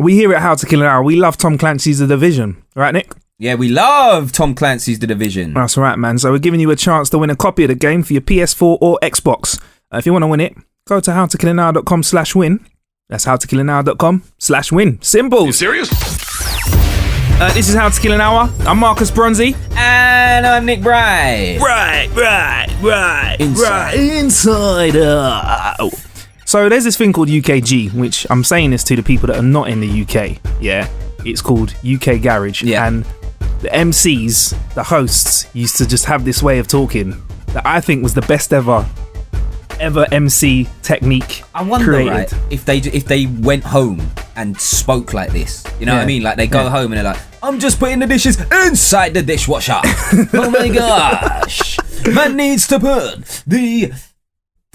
We here at How to Kill an Hour, we love Tom Clancy's The Division. Right, Nick? Yeah, we love Tom Clancy's The Division. That's right, man. So we're giving you a chance to win a copy of the game for your PS4 or Xbox. If you want to win it, go to howtokillanhour.com/win. That's howtokillanhour.com/win. Simple. You serious? This is How to Kill an Hour. I'm Marcus Bronzy. And I'm Nick Bright. Inside out. So there's this thing called UKG, which I'm saying this to the people that are not in the UK. Yeah, it's called UK Garage. Yeah. And the MCs, the hosts, used to just have this way of talking that I think was the best ever MC technique. I wonder, created. right, if they went home and spoke like this. You know what I mean? Like they go home and they're like, I'm just putting the dishes inside the dishwasher. Oh my gosh. Man needs to put the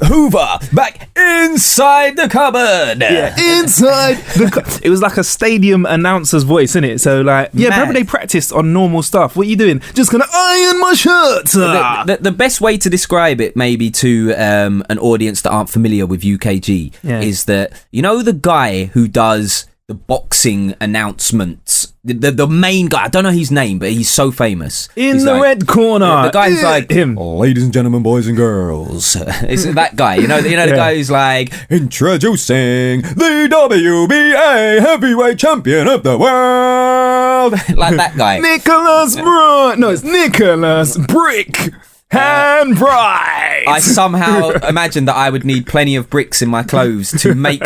Hoover back inside the cupboard. Yeah, inside the it was like a stadium announcer's voice, innit? So like, yeah, Mad. probably they practiced on normal stuff. What are you doing? Just gonna iron my shirt. The best way to describe it, maybe to an audience that aren't familiar with UKG, is that, you know, the guy who does the boxing announcements, the main guy, I don't know his name, but he's so famous. In the red corner. The guy's like, him. Ladies and gentlemen, boys and girls. It's that guy, you know the guy who's like, introducing the WBA heavyweight champion of the world. Like that guy. Nicholas Bright. No, it's Nicholas Brick. And Bright. I somehow imagine that I would need plenty of bricks in my clothes to make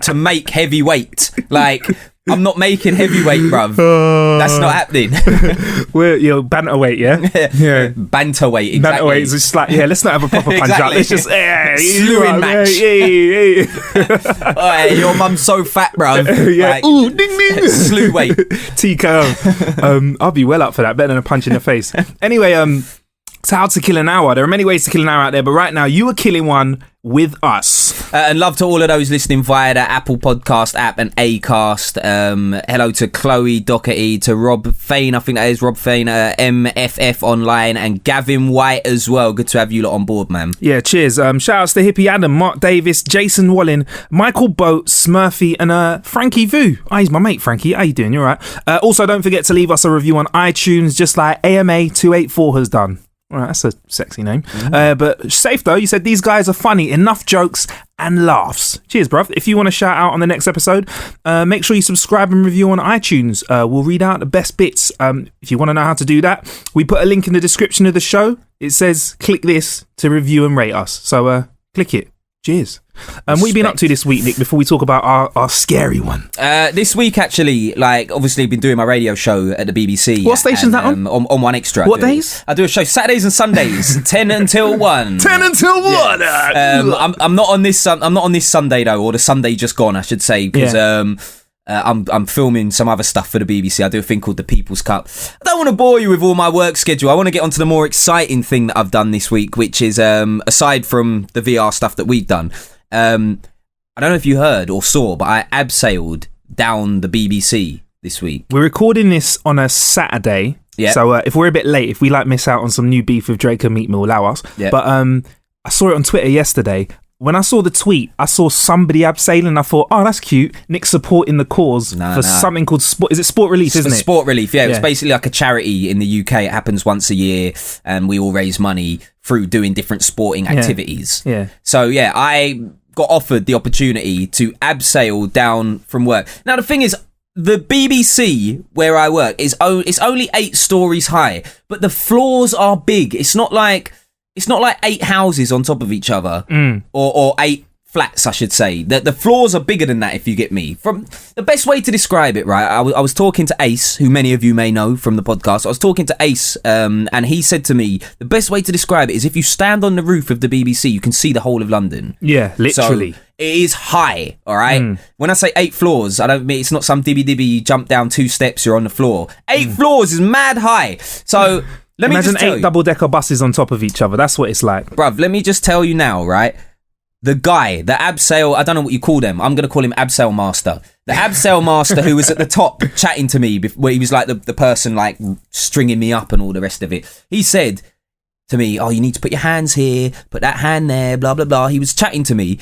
to make heavyweight. Like, I'm not making heavyweight, bruv. That's not happening. We're banterweight, yeah? Yeah. Banterweight, exactly. Banterweight is just like, let's not have a proper punch Exactly. out. Let's just Slewing match. Hey, your mum's so fat, bruv. Yeah. Like, Ooh, ding ding. slew weight. TKO. I'll be well up for that. Better than a punch in the face. Anyway, it's How to Kill an Hour. There are many ways to kill an hour out there, but right now you are killing one with us. And love to all of those listening via the Apple Podcast app and Acast. Hello to Chloe Doherty, to Rob Fain, I think that is Rob Fain, MFF Online, and Gavin White as well. Good to have you lot on board, man. Yeah, cheers. Shout outs to Hippie Adam, Mark Davis, Jason Wallin, Michael Boat, Smurfy, and Frankie Vu. Oh, he's my mate, Frankie. How you doing? You all right? Also, don't forget to leave us a review on iTunes, just like AMA284 has done. All right, that's a sexy name. But safe though, you said these guys are funny. Enough jokes and laughs. Cheers, bruv. If you want to shout out on the next episode, make sure you subscribe and review on iTunes. We'll read out the best bits. If you want to know how to do that, we put a link in the description of the show. It says click this to review and rate us. So click it. Cheers. What have you been up to this week, Nick, before we talk about our scary one? This week, actually, like, obviously been doing my radio show at the BBC. What station's that on? On One Extra. What days? I do a show Saturdays and Sundays, 10 until 1. 10 until 1! Yeah. I'm not on this Sunday, though, or the Sunday just gone, I should say, because I'm filming some other stuff for the BBC. I do a thing called the People's Cup. I don't want to bore you with all my work schedule. I want to get onto the more exciting thing that I've done this week, which is, aside from the VR stuff that we've done, I don't know if you heard or saw, but I abseiled down the BBC this week. We're recording this on a Saturday. Yeah. So if we're a bit late, if we miss out on some new beef with Drake and Meat Mill, allow us. Yeah. But I saw it on Twitter yesterday. When I saw the tweet, I saw somebody abseiling. I thought, oh, that's cute. Nick supporting the cause for something called Sport. Is it Sport Relief, isn't it? Sport Relief, yeah. It's basically like a charity in the UK. It happens once a year, and we all raise money through doing different sporting activities. Yeah. So, yeah, I got offered the opportunity to abseil down from work. Now, the thing is, the BBC where I work it's only 8 stories high, but the floors are big. It's not like 8 houses on top of each other, or 8 flats, I should say. The floors are bigger than that, if you get me. From the best way to describe it, right? I was talking to Ace, who many of you may know from the podcast. I was talking to Ace, and he said to me, the best way to describe it is if you stand on the roof of the BBC, you can see the whole of London. Yeah, literally. So it is high, all right? When I say 8 floors, I don't mean it's not some dibby jump down 2 steps, you're on the floor. 8 floors is mad high. So let me imagine just tell 8 double-decker buses on top of each other. That's what it's like. Bruv, let me just tell you now, right? The guy, the abseil, I don't know what you call them. I'm going to call him abseil master. The abseil master who was at the top chatting to me, where he was like the person like stringing me up and all the rest of it. He said to me, oh, you need to put your hands here, put that hand there, blah, blah, blah. He was chatting to me.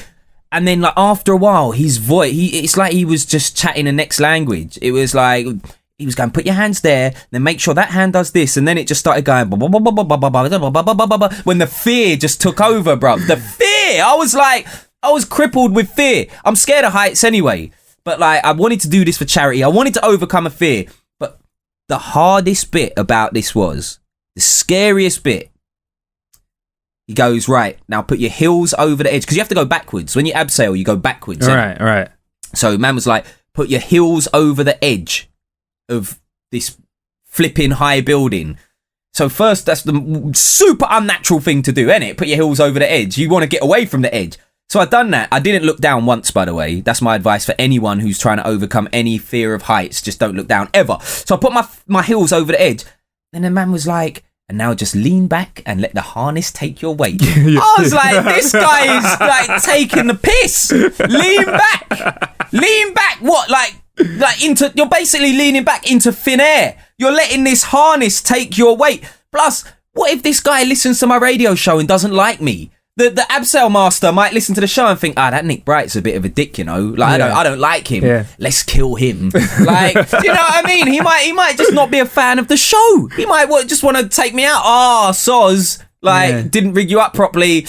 and then like after a while, his voice, it's like he was just chatting a next language. It was like he was going, put your hands there, then make sure that hand does this, and then it just started going when the fear just took over, bruv. The fear. I was crippled with fear. I'm scared of heights anyway, but like I wanted to do this for charity. I wanted to overcome a fear, but the hardest bit about this was the scariest bit. He goes, right, now put your heels over the edge, because you have to go backwards. When you abseil, you go backwards. Right. So man was like, put your heels over the edge of this flipping high building. So first, that's the super unnatural thing to do, innit? Put your heels over the edge. You want to get away from the edge. So I'd done that. I didn't look down once, by the way. That's my advice for anyone who's trying to overcome any fear of heights. Just don't look down, ever. So I put my heels over the edge. And the man was like, and now just lean back and let the harness take your weight. I was like, this guy is like taking the piss. Lean back. What? Like into, you're basically leaning back into thin air. You're letting this harness take your weight. Plus, what if this guy listens to my radio show and doesn't like me? The abseil master might listen to the show and think, that Nick Bright's a bit of a dick, you know. Like I don't like him. Yeah. Let's kill him. Like, do you know what I mean? He might just not be a fan of the show. He might just want to take me out. Soz. Like, didn't rig you up properly.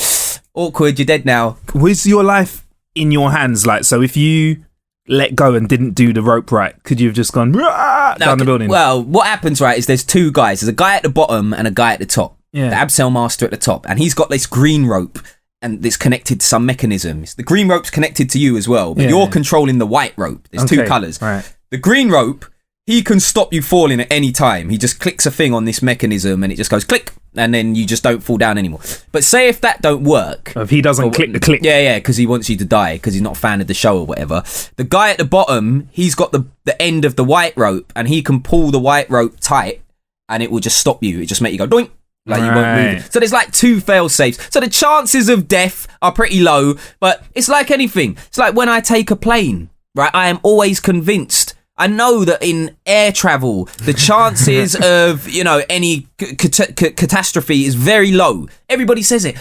Awkward. You're dead now. Was your life in your hands? Like, so if you let go and didn't do the rope right, could you have just gone down the building? Well, what happens, right, is there's two guys. There's a guy at the bottom and a guy at the top. Yeah. The abseil master at the top, and he's got this green rope and it's connected to some mechanisms. The green rope's connected to you as well, but you're controlling the white rope. There's two colours. Right. The green rope, he can stop you falling at any time. He just clicks a thing on this mechanism and it just goes click, and then you just don't fall down anymore. But say if that don't work, if he doesn't click the click, because he wants you to die because he's not a fan of the show or whatever. The guy at the bottom, he's got the end of the white rope and he can pull the white rope tight and it will just stop you. It just make you go doink. Like you won't move. So there's like two fail safes. So the chances of death are pretty low, but it's like anything. It's like when I take a plane, right? I am always convinced. I know that in air travel, the chances of, any catastrophe is very low. Everybody says it.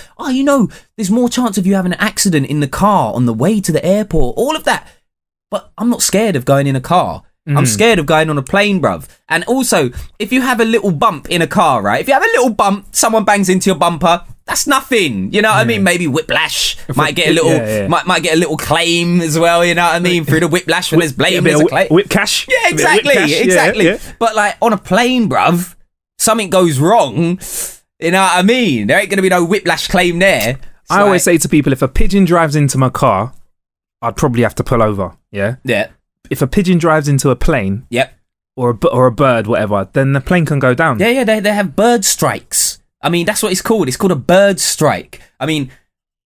There's more chance of you having an accident in the car on the way to the airport, all of that. But I'm not scared of going in a car. I'm scared of going on a plane, bruv. And also, if you have a little bump in a car, right? If you have a little bump, someone bangs into your bumper, that's nothing. You know what I mean? Maybe whiplash might get a little, might get a little claim as well. You know what I mean? Through the whiplash when there's blame, there's a claim. Whip cash. Yeah, exactly. Yeah. But like on a plane, bruv, something goes wrong. You know what I mean? There ain't gonna be no whiplash claim there. I always say to people, if a pigeon drives into my car, I'd probably have to pull over. Yeah. Yeah. If a pigeon drives into a plane, or a bird, whatever, then the plane can go down. Yeah, they have bird strikes. I mean, that's what it's called. It's called a bird strike. I mean,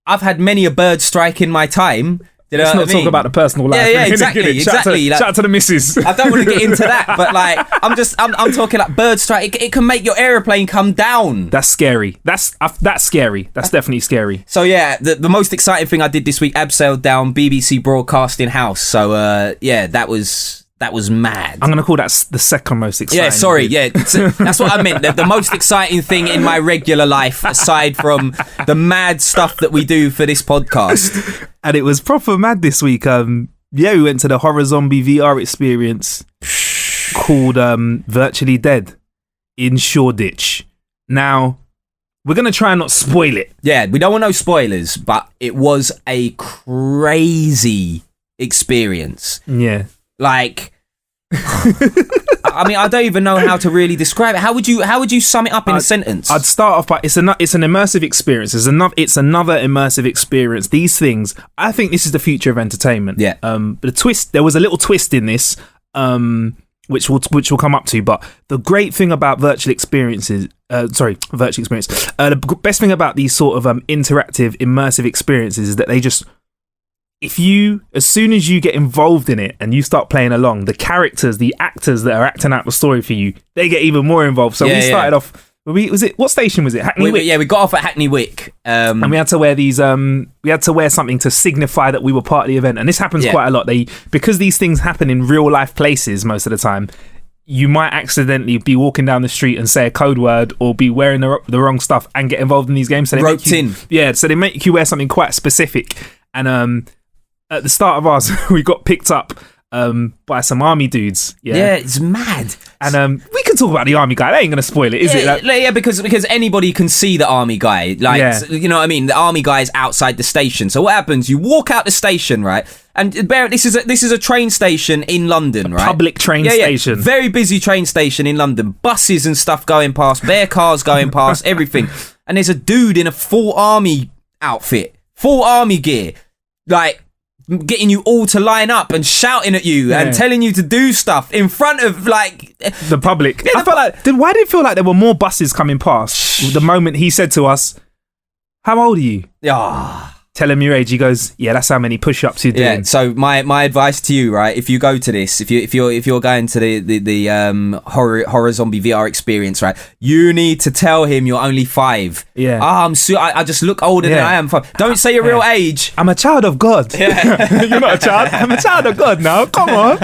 I've had many a bird strike in my time. Let's not talk about the personal life. Yeah, exactly. Shout out to the missus. I don't want to get into that, but like, I'm talking like bird strike. It can make your aeroplane come down. That's scary. That's scary. That's definitely scary. So yeah, the most exciting thing I did this week, abseiled down BBC Broadcasting House. So that was mad. I'm gonna call that the second most exciting. Yeah, sorry. Yeah, that's what I meant. The most exciting thing in my regular life, aside from the mad stuff that we do for this podcast. And it was proper mad this week. We went to the horror zombie VR experience called Virtually Dead in Shoreditch. Now, we're going to try and not spoil it. Yeah, we don't want no spoilers, but it was a crazy experience. Yeah. Like, I mean, I don't even know how to really describe it. How would you sum it up in a sentence? I'd start off by it's an immersive experience. It's another immersive experience. These things, I think this is the future of entertainment. Yeah. But there was a little twist in this, which we'll come up to. But the great thing about virtual experiences, the best thing about these sort of interactive, immersive experiences is that they just, as soon as you get involved in it and you start playing along, the characters, the actors that are acting out the story for you, they get even more involved. So we started off. What station was it? Hackney Wick. Yeah, we got off at Hackney Wick, and we had to wear these. We had to wear something to signify that we were part of the event, and this happens quite a lot. Because these things happen in real life places most of the time. You might accidentally be walking down the street and say a code word, or be wearing the wrong stuff and get involved in these games. So they roped in. Yeah, so they make you wear something quite specific, and at the start of ours, we got picked up by some army dudes. Yeah, it's mad. And we can talk about the army guy. They ain't gonna spoil it, is it? Yeah, because anybody can see the army guy. Like, you know what I mean? The army guy is outside the station. So what happens? You walk out the station, right? And this is a train station in London, right? Public train station. Very busy train station in London. Buses and stuff going past, bare cars going past, everything. And there's a dude in a full army outfit, full army gear, like getting you all to line up and shouting at you and telling you to do stuff in front of like the public. I felt like, why did it feel like there were more buses coming past the moment he said to us, "How old are you?" Yeah. Tell him your age. He goes, "Yeah, that's how many push-ups you're doing." Yeah. So my advice to you, right? If you go to this, if you're going to the horror zombie VR experience, right? You need to tell him you're only 5. Yeah. I just look older than I am. Don't say your real age. I'm a child of God. Yeah. You're not a child. I'm a child of God now. Come on.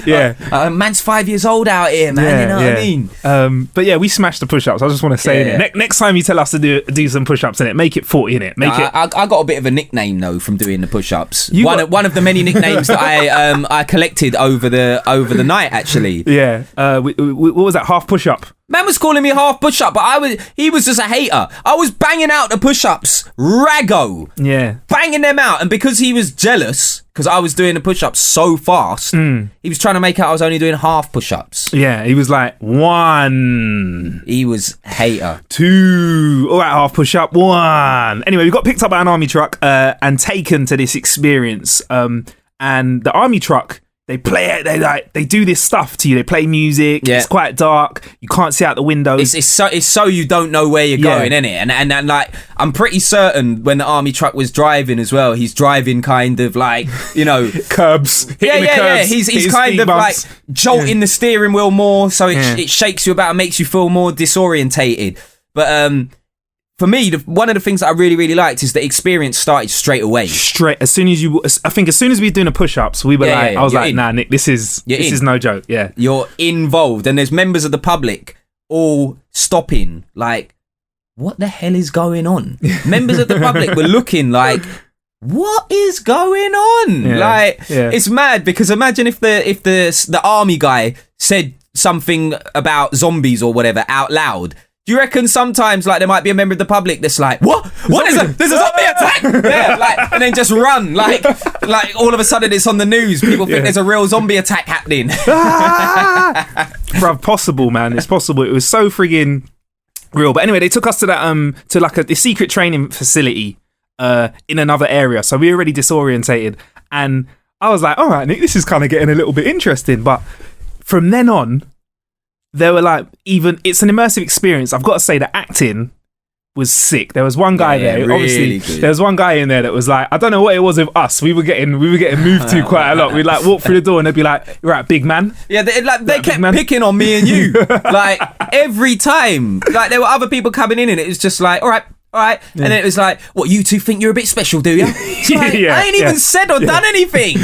Yeah. Man's 5 years old out here, man. You know what I mean? But yeah, we smashed the push-ups. I just want to say it. Next time you tell us to do some push-ups in it, make it 40 in it. I got a bit of a nickname though from doing the push-ups. One of the many nicknames that I collected over the night actually. Yeah. What was that? Half push-up. Man was calling me half push-up, but he was just a hater. I was banging out the push-ups, raggo. Yeah. Banging them out, and because he was jealous, because I was doing the push-ups so fast, he was trying to make out I was only doing half push-ups. Yeah, he was like, 1. He was a hater. 2. All right, half push-up. 1. Anyway, we got picked up by an army truck and taken to this experience. And the army truck, they play it. They do this stuff to you. They play music. Yeah. It's quite dark. You can't see out the windows. It's so you don't know where you're going, innit? And like I'm pretty certain when the army truck was driving as well, he's driving kind of like, you know, curbs. Yeah. He's kind of like jolting the steering wheel more, so it shakes you about and makes you feel more disorientated. But for me, one of the things that I really, really liked is the experience started straight away. As soon as we were doing the push-ups, we were I was like, nah, Nick, this is no joke. Yeah. You're involved. And there's members of the public all stopping, like, what the hell is going on? Members of the public were looking like, what is going on? It's mad, because imagine if the army guy said something about zombies or whatever out loud. Do you reckon sometimes like there might be a member of the public that's like, what is it? There's a zombie attack! Yeah, like, and then just run. Like all of a sudden it's on the news. People think there's a real zombie attack happening. Bruv, possible, man. It's possible. It was so friggin' real. But anyway, they took us to that to like a secret training facility in another area. So we were already disorientated. And I was like, all right, Nick, this is kind of getting a little bit interesting. But from then on, they were like, it's an immersive experience. I've got to say, the acting was sick. There was one guy there. Really obviously, good. There was one guy in there that was like, I don't know what it was with us. We were getting moved to quite a lot. We'd like walk through the door and they'd be like, "You're right, big man." Yeah, they kept picking on me and you like every time. Like there were other people coming in and it was just like, all right. And then it was like, what, you two think you're a bit special, do you? Like, I ain't even said or done anything.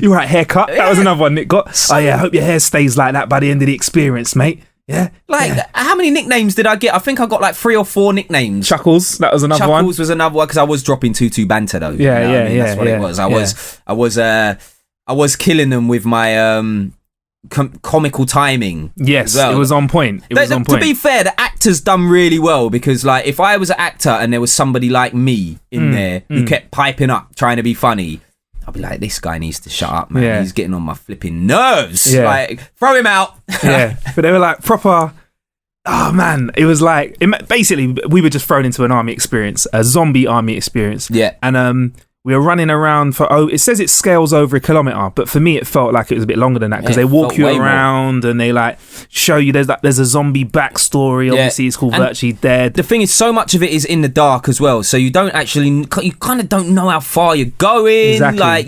You're right, haircut. That was another one Nick got. Oh yeah, I hope your hair stays like that by the end of the experience, mate. Yeah. How many nicknames did I get? I think I got like 3 or 4 nicknames. Chuckles, that was another one. Chuckles was another one, because I was dropping 2-2 banter though. That's what it was. I was killing them with my comical timing. Yes, well. It was on point. To be fair, the actors done really well, because like if I was an actor and there was somebody like me in there who kept piping up trying to be funny, I'd be like, this guy needs to shut up, man. Yeah. He's getting on my flipping nerves. Yeah. Like, throw him out. Yeah, but they were like proper. Oh man, it was like basically we were just thrown into an army experience, a zombie army experience. Yeah, and we were running around for, it says it scales over 1 kilometre, but for me it felt like it was a bit longer than that, because they walk you around and they like show you there's a zombie backstory. Obviously it's called Virtually Dead. The thing is, so much of it is in the dark as well, so you kind of don't know how far you're going. Exactly. Like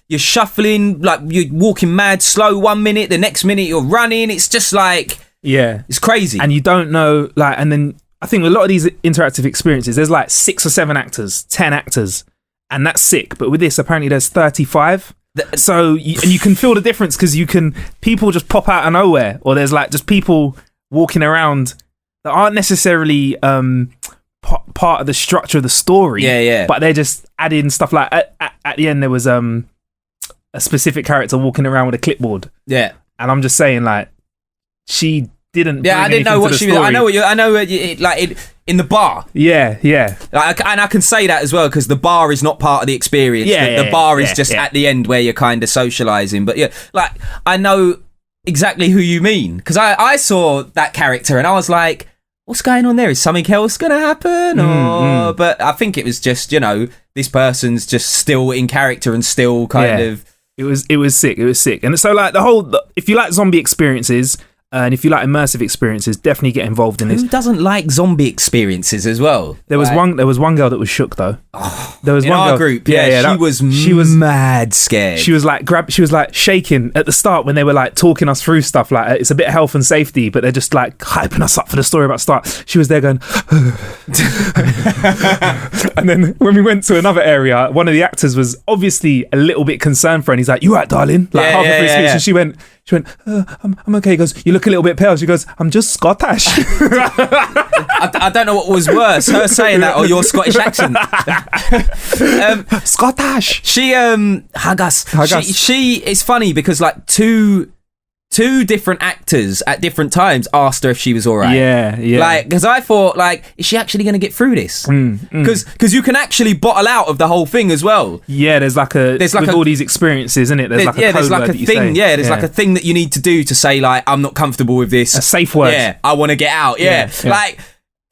you're shuffling, like you're walking mad slow 1 minute, the next minute you're running. It's just like, it's crazy. And you don't know, like, and then I think a lot of these interactive experiences, there's like 6 or 7 actors, 10 actors. And that's sick, but with this, apparently there's 35. So you can feel the difference, because people just pop out of nowhere, or there's like just people walking around that aren't necessarily part of the structure of the story. Yeah. But they're just adding stuff like at the end there was a specific character walking around with a clipboard. Yeah. And I'm just saying, like, she didn't. Yeah, I didn't know what she was. I know in the bar. Yeah. And I can say that as well because the bar is not part of the experience. The bar is just at the end where you're kind of socializing. But yeah, like I know exactly who you mean because I saw that character and I was like, what's going on there? Is something else going to happen? But I think it was just, this person's just still in character and still kind of. It was sick. And so like if you like zombie experiences. And if you like immersive experiences, definitely get involved in this. Who doesn't like zombie experiences as well? There was one girl that was shook though. There was in one our girl, group. She was mad scared. She was like shaking at the start when they were like talking us through stuff. Like it's a bit of health and safety, but they're just like hyping us up for the story about to start. She was there going, and then when we went to another area, one of the actors was obviously a little bit concerned for her, and he's like, "You right, darling?" Like halfway through speech, and she went, I'm okay. He goes, you look a little bit pale. She goes, I'm just Scottish. I don't know what was worse, her saying that or your Scottish accent. Scottish. She Haggis. She it's funny because like two different actors at different times asked her if she was all right. Yeah. Like, because I thought, like, is she actually going to get through this? Because you can actually bottle out of the whole thing as well. Yeah, there's like all these experiences, isn't it? There's like a code word that you say. Yeah, there's like a thing that you need to do to say, like, I'm not comfortable with this. A safe word. Yeah, I want to get out. Yeah. Like,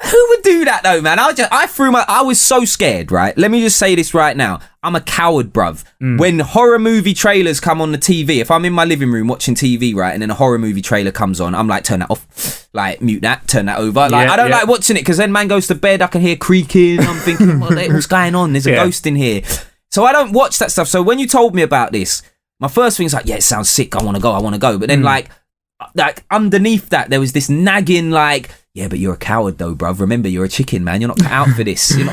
who would do that though, man? I was so scared, right? Let me just say this right now. I'm a coward, bruv. When horror movie trailers come on the TV, if I'm in my living room watching TV, right, and then a horror movie trailer comes on, I'm like, turn that off. Like, mute that, turn that over. Like, I don't like watching it because then man goes to bed, I can hear creaking. I'm thinking, what's going on? There's a ghost in here. So I don't watch that stuff. So when you told me about this, my first thing is like, yeah, it sounds sick. I want to go. But then like underneath that, there was this nagging like, yeah, but you're a coward though, bruv. Remember, you're a chicken, man. You're not cut out for this. You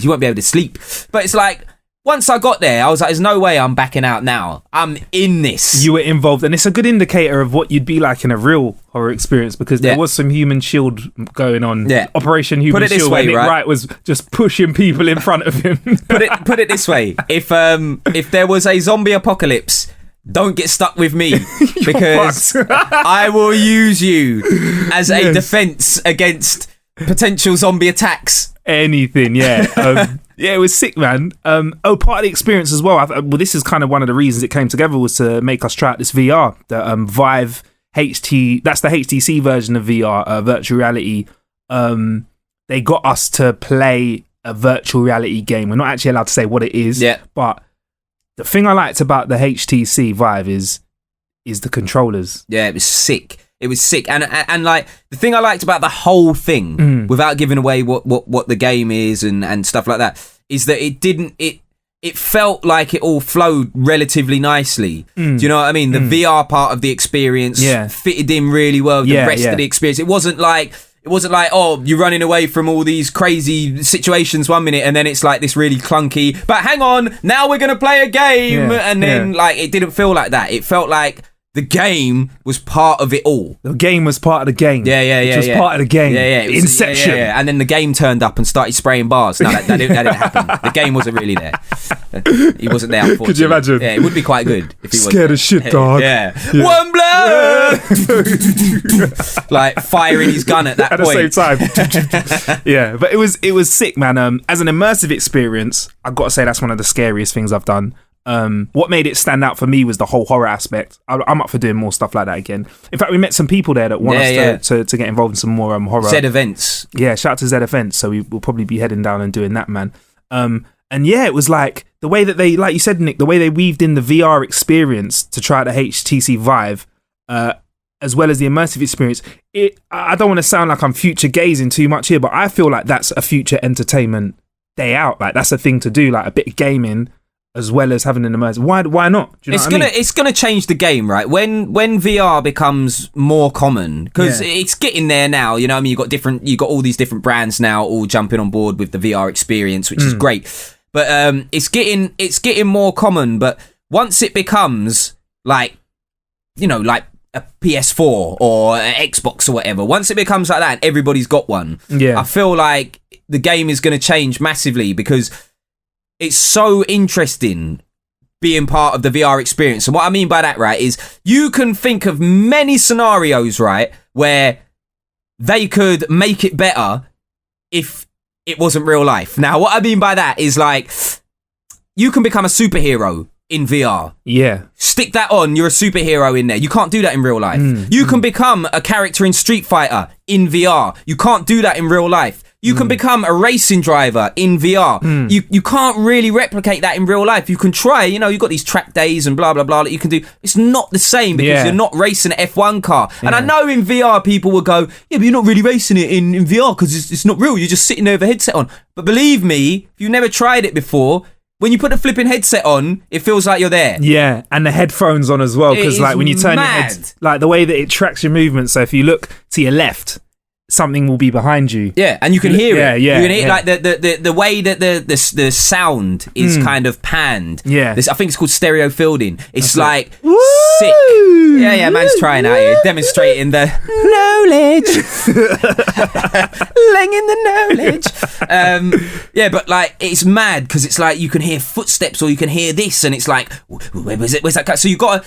won't be able to sleep. But it's like, once I got there, I was like, there's no way I'm backing out now. I'm in this. You were involved. And it's a good indicator of what you'd be like in a real horror experience because there was some Human Shield going on. Yeah. Operation Human Shield. Put it this way, right? Wright was just pushing people in front of him. Put it this way. If there was a zombie apocalypse, don't get stuck with me because I will use you as a defense against potential zombie attacks. Anything, yeah. Yeah, it was sick, man. Part of the experience as well. This is kind of one of the reasons it came together was to make us try out this VR, the Vive HT. That's the HTC version of VR, virtual reality. They got us to play a virtual reality game. We're not actually allowed to say what it is, but the thing I liked about the HTC Vive is the controllers. Yeah, it was sick. It was sick, and like the thing I liked about the whole thing, without giving away what the game is and stuff like that, is that it felt like it all flowed relatively nicely. Do you know what I mean? The VR part of the experience fitted in really well. The rest of the experience, it wasn't like, oh, you're running away from all these crazy situations 1 minute and then it's like this really clunky, but hang on, now we're gonna play a game, and then like it didn't feel like that. It felt like the game was part of it all. The game was part of the game. Yeah. It was part of the game. Yeah. It was, Inception. Yeah. And then the game turned up and started spraying bars. No, that didn't happen. The game wasn't really there. He wasn't there, unfortunately. Could you imagine? Yeah, it would be quite good if he was scared as shit, dog. Yeah. One blow! Like firing his gun at that point. At the same time. Yeah, but it was sick, man. As an immersive experience, I've got to say that's one of the scariest things I've done. What made it stand out for me was the whole horror aspect. I'm up for doing more stuff like that again. In fact, we met some people there that want us to get involved in some more horror. Z Events. Yeah, shout out to Z Events. So we will probably be heading down and doing that, man. And yeah, it was like the way that they, like you said, Nick, the way they weaved in the VR experience to try out the HTC Vive, as well as the immersive experience. I don't want to sound like I'm future gazing too much here, but I feel like that's a future entertainment day out. Like that's a thing to do, like a bit of gaming as well as having an immersive. Why not? Do you know what I mean? It's gonna change the game, right? When VR becomes more common, because it's getting there now. You know what I mean? You got all these different brands now all jumping on board with the VR experience, which is great. But it's getting more common. But once it becomes like, you know, like a PS4 or an Xbox or whatever. Once it becomes like that, and everybody's got one. Yeah. I feel like the game is going to change massively because it's so interesting being part of the VR experience. And what I mean by that, right, is you can think of many scenarios, right, where they could make it better if it wasn't real life. Now, what I mean by that is like, you can become a superhero in VR. Yeah. Stick that on, you're a superhero in there. You can't do that in real life. You can become a character in Street Fighter in VR. You can't do that in real life. You can become a racing driver in VR. You can't really replicate that in real life. You can try, you know, you've got these track days and blah, blah, blah that you can do. It's not the same because you're not racing an F1 car. And I know in VR people will go, yeah, but you're not really racing it in VR because it's not real. You're just sitting there with a headset on. But believe me, if you've never tried it before, when you put the flipping headset on, it feels like you're there. Yeah, and the headphones on as well, because like when you turn your head, like the way that it tracks your movement. So if you look to your left, something will be behind you. Yeah, and you can hear it. Yeah, you can hear like the way that the sound is kind of panned. Yeah, I think it's called stereo fielding. It's That's like Woo! Sick. Yeah, man's trying out here, demonstrating the knowledge, laying the knowledge. Yeah, but like it's mad because it's like you can hear footsteps or you can hear this, and it's like where's that guy? So you've got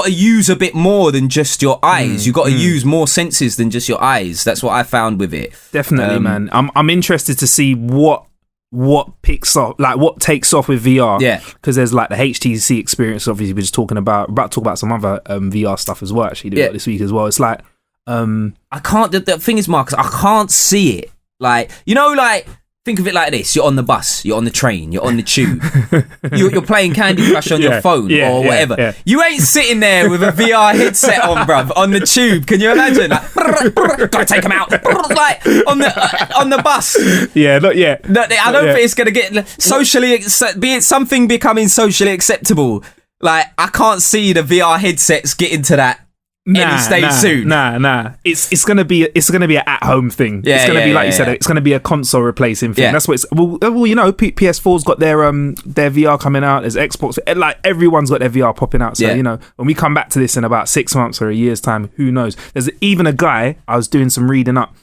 to use a bit more than just your eyes. You've got to use more senses than just your eyes. That's what I found with it. Definitely, man. I'm interested to see what picks up, like what takes off with VR. Yeah, because there's like the HTC experience. Obviously, we're just talking about to talk about some other VR stuff as well. Actually, this week as well. It's like I can't. The thing is, Marcus, I can't see it. Like, you know, like think of it like this: you're on the bus, you're on the train, you're on the tube, you're playing Candy Crush on your phone or whatever. Yeah. You ain't sitting there with a VR headset on, bruv, on the tube. Can you imagine? Like, gotta take them out, like on the bus. Yeah, not yet. I don't think it's gonna get something becoming socially acceptable. Like, I can't see the VR headsets getting to that. Any stage soon. Nah. It's gonna be an at-home thing. It's gonna be like you said. It's gonna be a console replacing thing. That's what it's. Well, you know, PS4's got their VR coming out. There's Xbox. Like everyone's got their VR popping out. So you know, when we come back to this in about 6 months or a year's time, who knows? There's even a guy I was doing some reading up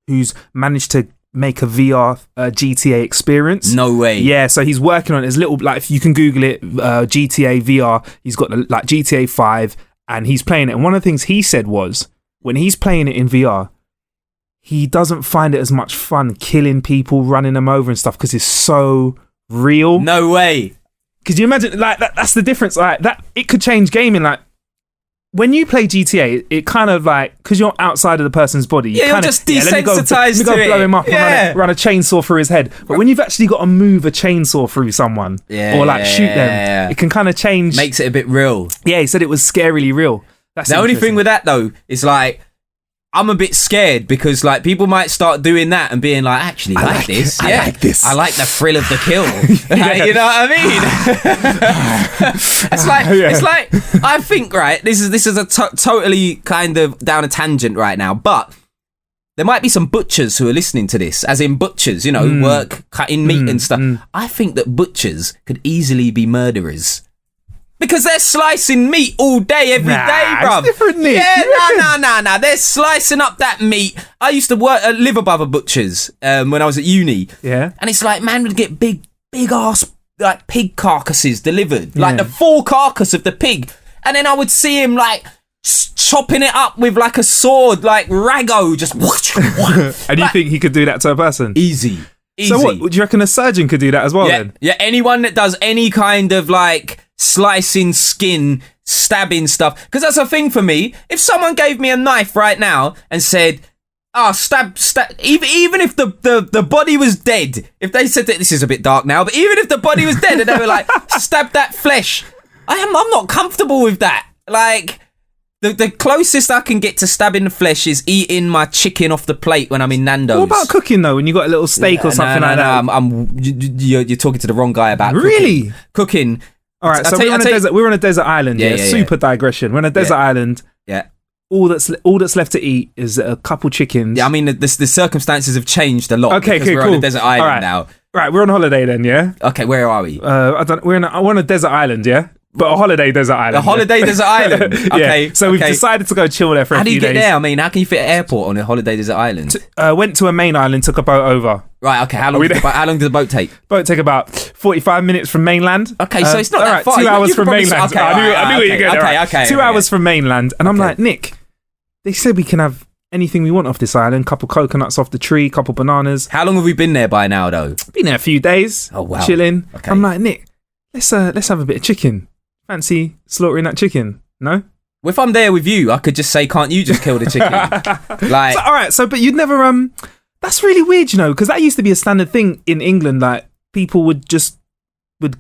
who's managed to make a VR GTA experience. No way. Yeah, so he's working on it. There's little, like, if you can Google it, GTA VR. He's got like GTA 5. And he's playing it. And one of the things he said was, when he's playing it in VR, he doesn't find it as much fun killing people, running them over and stuff, because it's so real. No way. Because you imagine, like, that's the difference. Like, that it could change gaming. Like, when you play GTA, it kind of like, because you're outside of the person's body. You're just desensitized let me go blow him up and run a chainsaw through his head. But when you've actually got to move a chainsaw through someone or like shoot them, it can kind of change. Makes it a bit real. Yeah, he said it was scarily real. That's the only thing with that though is like, I'm a bit scared because like people might start doing that and being like, actually, I like this. I like this. I like the thrill of the kill. You know what I mean? It's like I think, right, this is a totally kind of down a tangent right now, but there might be some butchers who are listening to this, as in butchers, you know, work cutting meat and stuff. I think that butchers could easily be murderers. Because they're slicing meat all day, every day, bruv. It's different meat. Yeah, nah. They're slicing up that meat. I used to live above a butcher's when I was at uni. Yeah. And it's like, man would get big ass like pig carcasses delivered. Like the full carcass of the pig. And then I would see him like chopping it up with like a sword, like Rago, just And you think he could do that to a person? Easy. So what, do you reckon a surgeon could do that as well then? Yeah, anyone that does any kind of like slicing skin, stabbing stuff, because that's a thing for me. If someone gave me a knife right now and said, stab, even if the body was dead, if they said that, this is a bit dark now, but even if the body was dead and they were like, stab that flesh, I'm not comfortable with that. Like, the closest I can get to stabbing the flesh is eating my chicken off the plate when I'm in Nando's. What about cooking though? When you got a little steak or something like that? You're talking to the wrong guy about really cooking. All right, so we're on a desert island. Super digression. We're on a desert island. Yeah. All that's left to eat is a couple chickens. Yeah, I mean the circumstances have changed a lot. Okay, we're on a desert island now. Right, we're on holiday then. Yeah. Okay, where are we? We're on a desert island. Yeah. But a holiday desert island. A holiday desert island. Okay. Yeah. So we've decided to go chill there for a How do few you get days. there? I mean, how can you fit an airport on a holiday desert island? Went to a main island, took a boat over. Right, okay. How long did the boat take? Boat take about 45 minutes from mainland. Okay, so it's not that far. 2 hours You from probably- mainland. okay, I knew where you're going. okay, Right. okay, 2 okay. hours from mainland. And I'm Okay. like, Nick, they said we can have anything we want off this island. Couple coconuts off the tree, couple bananas. How long have we been there by now, though? Been there a few days. Oh, wow. Chilling. Okay. I'm like, Nick, let's have a bit of chicken. Fancy slaughtering that chicken? No? Well, if I'm there with you, I could just say, can't you just kill the chicken? Like, So, all right, but you'd never that's really weird, because that used to be a standard thing in England. Like people would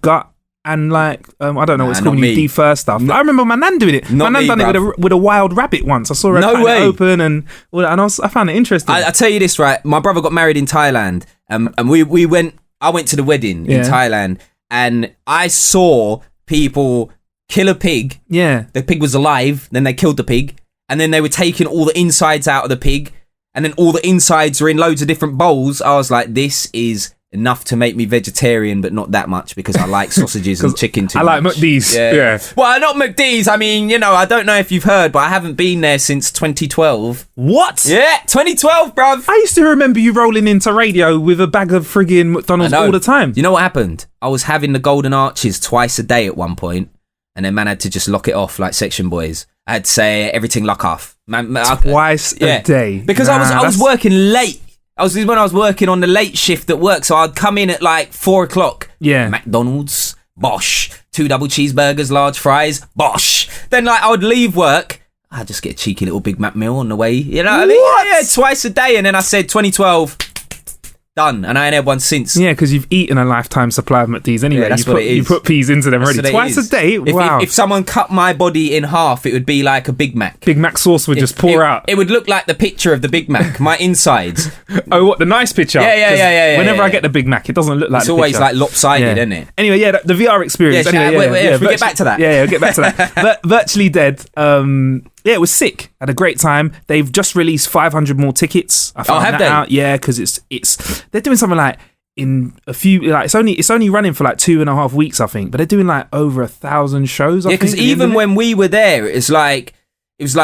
gut and like I don't know what's Nah, called not when you me. defer stuff. I remember my nan doing it. My Not nan me, done it bruv. with a wild rabbit once. I saw her No cutting way. it open and I found it interesting. I tell you this, right? My brother got married in Thailand, and we went. I went to the wedding in Yeah. Thailand, and I saw people kill a pig. Yeah. The pig was alive. Then they killed the pig, and then they were taking all the insides out of the pig, and then all the insides were in loads of different bowls. I was like, this is enough to make me vegetarian, but not that much because I like sausages and chicken too I like much. McD's. Yeah. Well, not McD's. I mean, I don't know if you've heard, but I haven't been there since 2012. What? Yeah, 2012, bruv. I used to remember you rolling into radio with a bag of friggin' McDonald's I know. all the time. You know what happened? I was having the Golden Arches twice a day at one point, and then man had to just lock it off like section boys. I had to say everything lock off. Twice a day. Because I was working late. I was working on the late shift at work, so I'd come in at like 4 o'clock. Yeah. McDonald's, bosh. 2 double cheeseburgers, large fries, bosh. Then like I would leave work. I'd just get a cheeky little Big Mac meal on the way. You know what I mean? What? Yeah, twice a day. And then I said 2012, done. And I ain't had one since. Yeah, because you've eaten a lifetime supply of McD's anyway. Yeah, that's you what it is. You put peas into them That's already. what it Twice is. a day? Wow. If someone cut my body in half, it would be like a Big Mac. Big Mac sauce would just pour out. It would look like the picture of the Big Mac, my insides. Oh, what, the nice picture? Yeah, 'Cause whenever yeah. I get the Big Mac, it doesn't look like It's the always picture. like lopsided, isn't it? Anyway, yeah, the VR experience. Yeah, anyway, wait, should we get back to that? Yeah, get back to that. But Virtually Dead, yeah, it was sick. Had a great time. They've just released 500 more tickets. I found have that they? out. Yeah, because it's they're doing something like in a few, like it's only running for like 2.5 weeks, I think, but they're doing like over 1,000 shows. Yeah, because even when we were there, it was like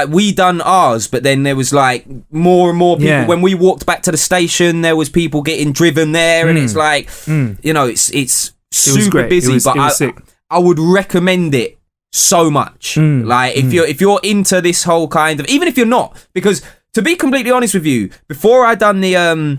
we done ours, but then there was like more and more people. Yeah. When we walked back to the station, there was people getting driven there, and it's like it's super great. busy. It was but sick. I would recommend it so much. Like if you're into this whole kind of, even if you're not, because to be completely honest with you, before I done the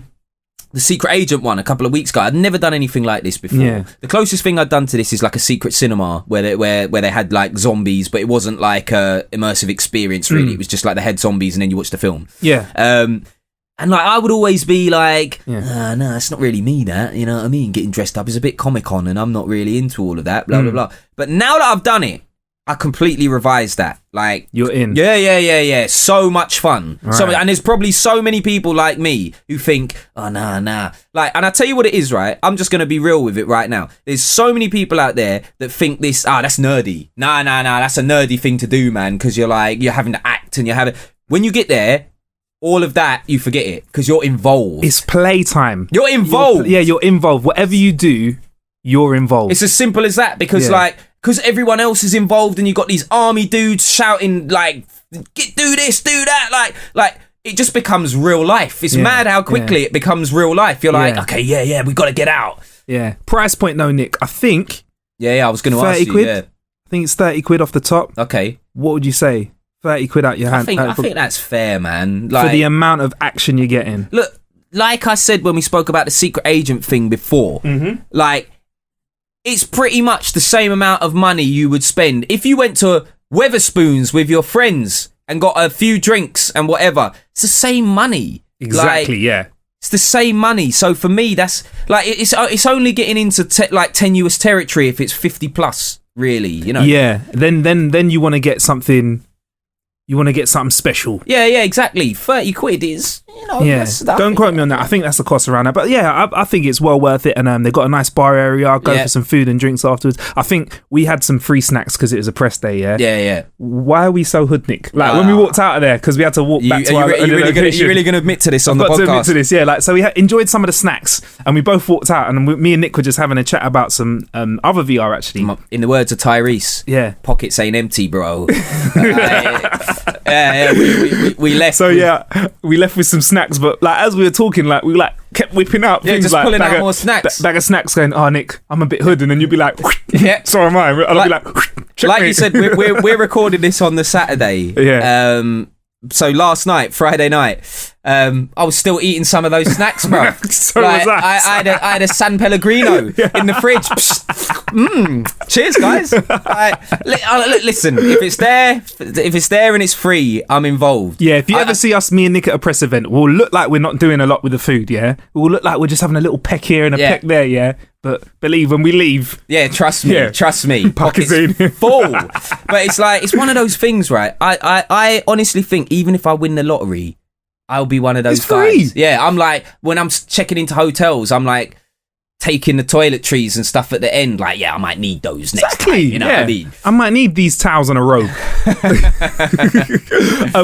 Secret Agent one a couple of weeks ago, I'd never done anything like this before. Yeah. The closest thing I'd done to this is like a secret cinema where they had like zombies, but it wasn't like a immersive experience really. It was just like they had zombies and then you watch the film. Yeah. And like I would always be like, Yeah. no, it's not really me that, you know what I mean? Getting dressed up is a bit Comic-Con and I'm not really into all of that, blah, blah, blah. But now that I've done it, I completely revised that. Like, You're in. Yeah. So much fun. Right. So, and there's probably so many people like me who think, oh, nah. Like, and I tell you what it is, right? I'm just going to be real with it right now. There's so many people out there that think this, that's nerdy. Nah, that's a nerdy thing to do, man. Because you're having to act and when you get there, all of that, you forget it because you're involved. It's playtime. You're involved. You're involved. Whatever you do, you're involved. It's as simple as that because because everyone else is involved and you got these army dudes shouting like, do this, do that. Like it just becomes real life. It's mad how quickly it becomes real life. You're like, okay, yeah, we got to get out. Yeah. Price point though, Nick. I think Yeah, I was going to ask 30 you. quid. Yeah. I think it's 30 quid off the top. Okay. What would you say? 30 quid out your hand. I think that's fair, man. for the amount of action you're getting. Look, like I said when we spoke about the Secret Agent thing before, like, it's pretty much the same amount of money you would spend if you went to Weatherspoons with your friends and got a few drinks and whatever. It's the same money. Exactly, yeah. It's the same money. So for me, that's like it's only getting into like tenuous territory if it's 50 plus, really. You know. Yeah. Then you want to get something. you want to get something special. Yeah, exactly. 30 quid is, Don't quote me on that. I think that's the cost around that. But yeah, I think it's well worth it. And they've got a nice bar area. Go for some food and drinks afterwards. I think we had some free snacks because it was a press day, Yeah. Why are we so hoodnick? Like when we walked out of there, because we had to walk back to our You're really going to admit to this on the podcast? To admit to this, yeah. Like, so we enjoyed some of the snacks and we both walked out and me and Nick were just having a chat about some other VR actually. In the words of Tyrese, pockets ain't empty, bro. We left. So we left with some snacks, but like as we were talking, like we kept whipping out things, just like pulling out more snacks. Bag of snacks, going, "Oh, Nick, I'm a bit hood," and then you'd be like, "Yeah, so am I." And I'll be like, like you said, we're recording this on the Saturday. Yeah. So last night, Friday night, I was still eating some of those snacks, bro. So was I. I had a San Pellegrino in the fridge. Cheers, guys. Listen, if it's there and it's free, I'm involved. Yeah, if you ever see us, me and Nick at a press event, we'll look like we're not doing a lot with the food, yeah? We'll look like we're just having a little peck here and a peck there, yeah? But believe when we leave... Yeah, trust me. Pockets full. But it's one of those things, right? I honestly think even if I win the lottery, I'll be one of those guys. Yeah, I'm like, when I'm checking into hotels, I'm like taking the toiletries and stuff at the end. Like, I might need those next time. You know what I mean? I might need these towels on a robe.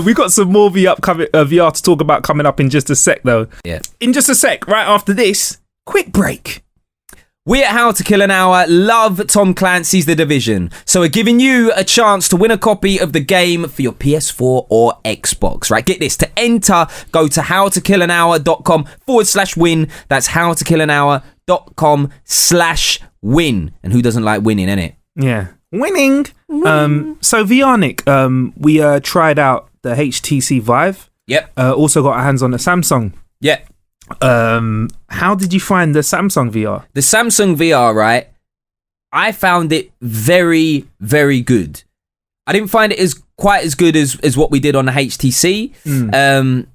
We got some more VR to talk about coming up in just a sec, though. Yeah. In just a sec, right after this, quick break. We at How to Kill an Hour love Tom Clancy's The Division, so we're giving you a chance to win a copy of the game for your PS4 or Xbox, right? Get this, to enter, go to howtokillanhour.com/win. That's howtokillanhour.com/win. And who doesn't like winning, innit? Yeah. Winning. So VR, Nick, we tried out the HTC Vive. Yep. Also got our hands on the Samsung. Yep. How did you find the Samsung VR? The Samsung VR, right? I found it very, very good. I didn't find it quite as good as what we did on the HTC.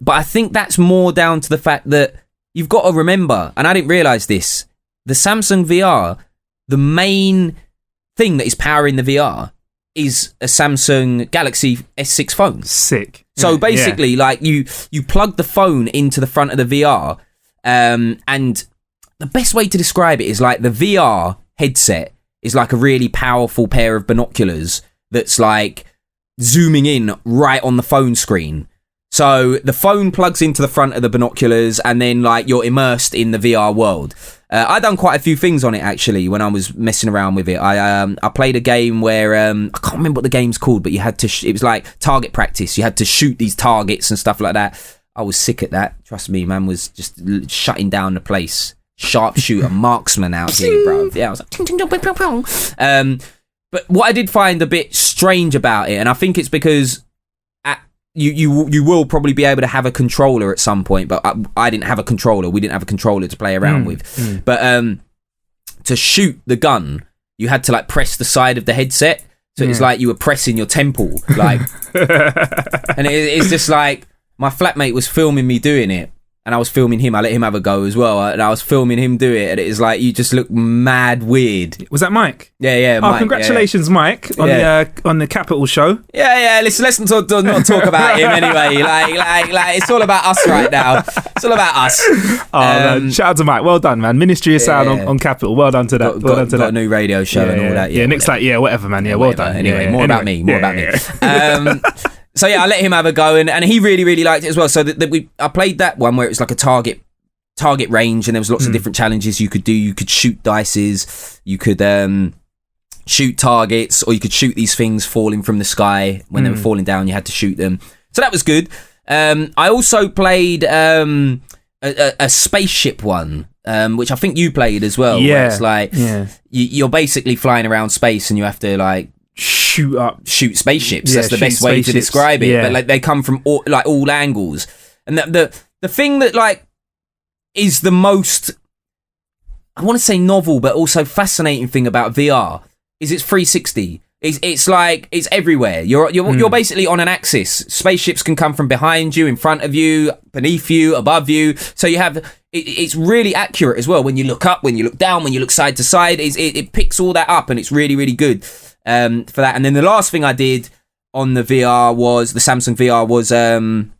But I think that's more down to the fact that you've got to remember, and I didn't realise this, the Samsung VR, the main thing that is powering the VR is a Samsung Galaxy S6 phone. Sick. So basically, like you plug the phone into the front of the VR, and the best way to describe it is like the VR headset is like a really powerful pair of binoculars that's like zooming in right on the phone screen. So the phone plugs into the front of the binoculars, and then like you're immersed in the VR world. I done quite a few things on it actually when I was messing around with it. I played a game where I can't remember what the game's called, but you had to. It was like target practice. You had to shoot these targets and stuff like that. I was sick at that. Trust me, man was just shutting down the place. Sharpshooter, marksman out here, bro. Yeah, I was like, ting, ting, ting, ping, ping, ping. But what I did find a bit strange about it, and I think it's because you will probably be able to have a controller at some point, but I didn't have a controller. We didn't have a controller to play around with. But to shoot the gun, you had to like press the side of the headset, so it's like you were pressing your temple, like. And it's just like my flatmate was filming me doing it, and I was filming him. I let him have a go as well, and I was filming him do it, and it was like you just look mad weird. Was that Mike? Yeah, Oh, Mike, congratulations, Mike, on the Capital show. Yeah. Let's not talk about him anyway. Like it's all about us right now. It's all about us. Man. Shout out to Mike. Well done, man. Ministry of Sound on Capital. Well done to that. Got a new radio show and all that. Yeah, Nick's like, whatever, man. Yeah, well done. Anyway, more about me. So I let him have a go, and he really, really liked it as well. So I played that one where it was like a target range, and there was lots of different challenges you could do. You could shoot dices, you could shoot targets, or you could shoot these things falling from the sky. When they were falling down, you had to shoot them. So that was good. I also played a spaceship one, which I think you played as well. Yeah, where it's like you're basically flying around space, and you have to like shoot spaceships. That's the best way to describe it. But like they come from all angles, and the thing that like is the most, I want to say novel but also fascinating thing about VR is it's 360. It's like it's everywhere. You're basically on an axis. Spaceships can come from behind you, in front of you, beneath you, above you. So you have it's really accurate as well. When you look up, when you look down, when you look side to side, it picks all that up, and it's really, really good for that. And then the last thing I did, on the Samsung VR was an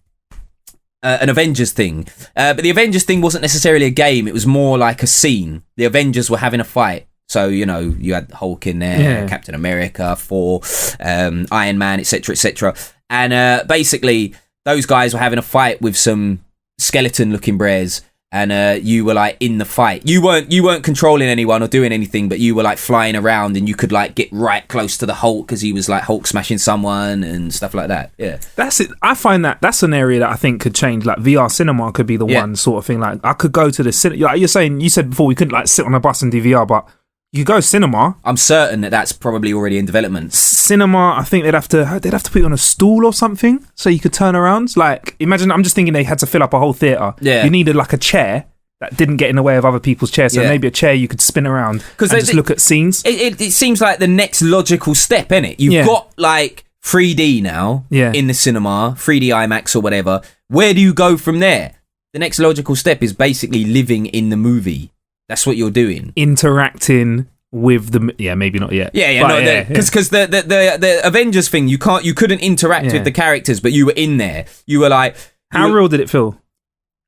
Avengers thing. But the Avengers thing wasn't necessarily a game. It was more like a scene. The Avengers were having a fight. So, you know, you had Hulk in there, Captain America, Thor, Iron Man, etc., etc. And basically, those guys were having a fight with some skeleton-looking bears. And you were like in the fight. You weren't controlling anyone or doing anything, but you were like flying around, and you could like get right close to the Hulk because he was like Hulk smashing someone and stuff like that. Yeah, that's it. I find that's an area that I think could change. Like VR cinema could be the one sort of thing. Like I could go to the cinema. Like you said before, we couldn't like sit on a bus and do VR, but you go cinema. I'm certain that's probably already in development. Cinema, I think they'd have to put you on a stool or something so you could turn around. Like, imagine, I'm just thinking they had to fill up a whole theatre. Yeah. You needed like a chair that didn't get in the way of other people's chairs. So maybe a chair you could spin around and just look at scenes. It seems like the next logical step, innit? You've got like 3D now in the cinema, 3D IMAX or whatever. Where do you go from there? The next logical step is basically living in the movie. That's what you're doing. Interacting with the maybe not yet. Because the Avengers thing, you couldn't interact with the characters, but you were in there. You were like, how real did it feel?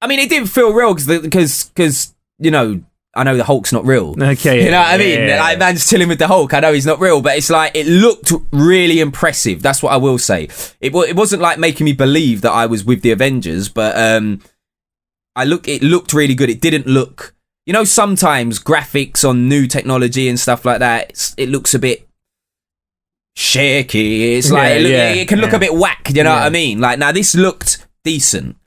I mean, it didn't feel real because you know, I know the Hulk's not real. Okay, you know what I mean? Like, man's chilling with the Hulk. I know he's not real, but it's like it looked really impressive. That's what I will say. It wasn't like making me believe that I was with the Avengers, but it looked really good. It didn't look. You know, sometimes graphics on new technology and stuff like that, it looks a bit shaky. It's like it can look a bit whack. You know what I mean? Like, now this looked decent.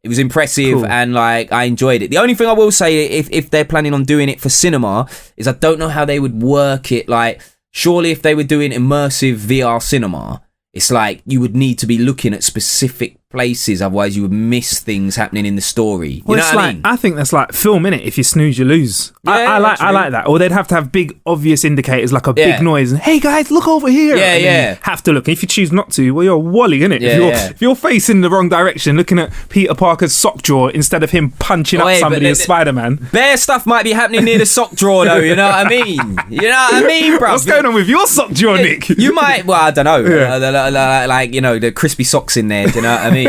It was impressive, and like I enjoyed it. The only thing I will say, if they're planning on doing it for cinema, is I don't know how they would work it. Like, surely if they were doing immersive VR cinema, it's like you would need to be looking at specific places, otherwise you would miss things happening in the story. You know what I mean? I think that's like film, innit? If you snooze, you lose. I like that. Or they'd have to have big obvious indicators, like a big noise, and hey guys, look over here. You have to look. And if you choose not to, well, you're a wally, innit? If you're facing the wrong direction, looking at Peter Parker's sock drawer instead of him punching up somebody as Spider-Man. Bear stuff might be happening near the sock drawer though, you know what I mean? You know what I mean, bro? What's going on with your sock drawer, Nick? You might, well, I don't know. Like, you know, the crispy socks in there, do you know what I mean?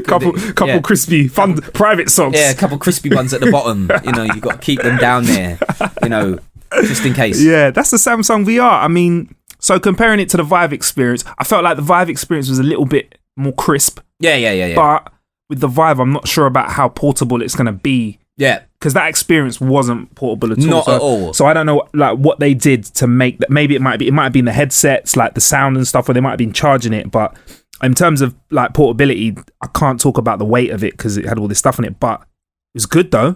couple crispy fun private socks. Yeah, a couple crispy ones at the bottom. You know, you've got to keep them down there, you know, just in case. Yeah, that's the Samsung VR. I mean, so comparing it to the Vive experience, I felt like the Vive experience was a little bit more crisp. Yeah. But with the Vive, I'm not sure about how portable it's going to be. Yeah. Because that experience wasn't portable at all. Not at all. So I don't know like what they did to make that. Maybe it might have been the headsets, like the sound and stuff, where they might have been charging it. But in terms of like portability, I can't talk about the weight of it because it had all this stuff in it. But it was good though.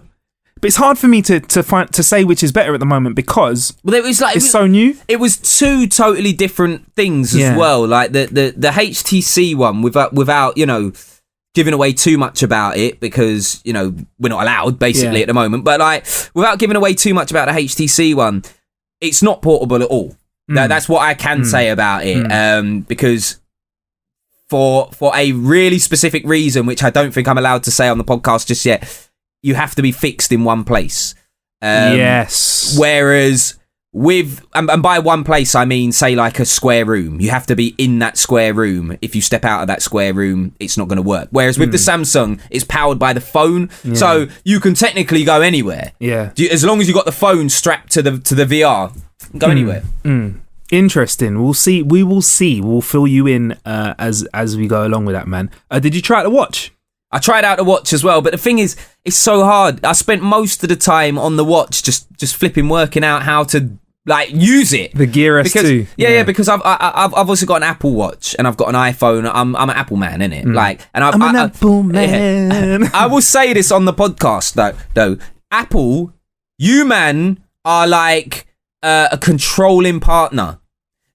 But it's hard for me to say which is better at the moment because it's so new. It was two totally different things as well. Like the HTC one without you know, giving away too much about it because, you know, we're not allowed basically at the moment, but like without giving away too much about the HTC one, it's not portable at all. That's what I can say about it. Because for a really specific reason, which I don't think I'm allowed to say on the podcast just yet, you have to be fixed in one place. Yes. Whereas with, and by one place I mean, say like a square room, you have to be in that square room. If you step out of that square room, it's not going to work. Whereas with the Samsung, it's powered by the phone, so you can technically go anywhere. As long as you got the phone strapped to the VR, go anywhere. Interesting. We will see. We'll fill you in as we go along with that, man. Did you try to watch? I tried out the watch as well, but the thing is, it's so hard. I spent most of the time on the watch just flipping, working out how to like use it. The Gear S2. Yeah, because I've also got an Apple Watch and I've got an iPhone. I'm an Apple man, innit? Like, and I'm an Apple man. I will say this on the podcast though. Apple, you man are like a controlling partner.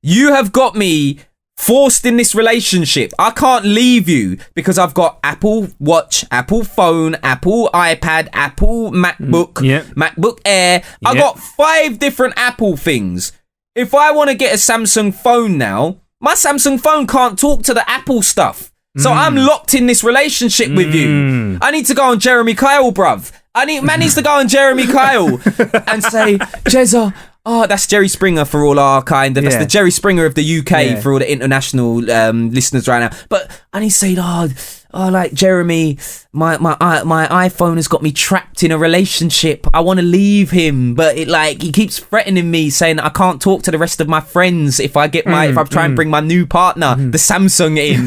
You have got me forced in this relationship. I can't leave you because I've got Apple Watch, Apple phone, Apple iPad, Apple MacBook, MacBook Air. I got 5 different Apple things. If I want to get a Samsung phone now, my Samsung phone can't talk to the Apple stuff. So I'm locked in this relationship with you. I need to go on Jeremy Kyle, bruv. Man needs to go on Jeremy Kyle and say, Jezza, oh, that's Jerry Springer for all our kind of, that's the Jerry Springer of the UK for all the international listeners right now. And he's saying, oh, like, Jeremy, my iPhone has got me trapped in a relationship. I want to leave him, but he keeps threatening me, saying that I can't talk to the rest of my friends if I get if I try and bring my new partner, the Samsung, in.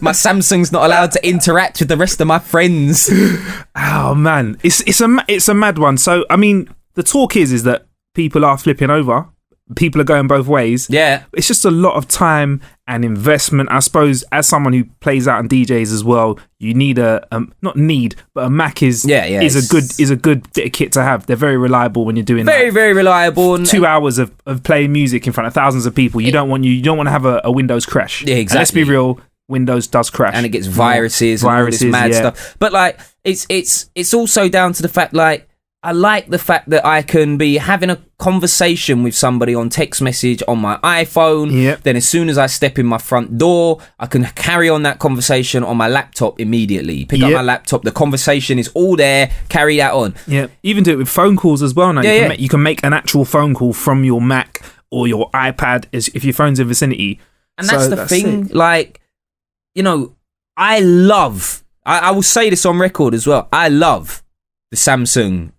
My Samsung's not allowed to interact with the rest of my friends. Oh man, it's a mad one. So I mean, the talk is that people are flipping over. People are going both ways. Yeah. It's just a lot of time and investment. I suppose as someone who plays out and DJs as well, you need but a Mac is a good bit of kit to have. They're very reliable when you're doing very reliable. 2 hours of playing music in front of thousands of people. You don't want to have a Windows crash. Yeah, exactly. And let's be real, Windows does crash. And it gets viruses and all this mad stuff. But like it's also down to the fact, like, I like the fact that I can be having a conversation with somebody on text message on my iPhone. Yep. Then as soon as I step in my front door, I can carry on that conversation on my laptop immediately. Pick up my laptop, the conversation is all there, carry that on. Yeah, even do it with phone calls as well now. You can make an actual phone call from your Mac or your iPad if your phone's in vicinity. And that's the thing, sick. Like, you know, I will say this on record as well, I love the Samsung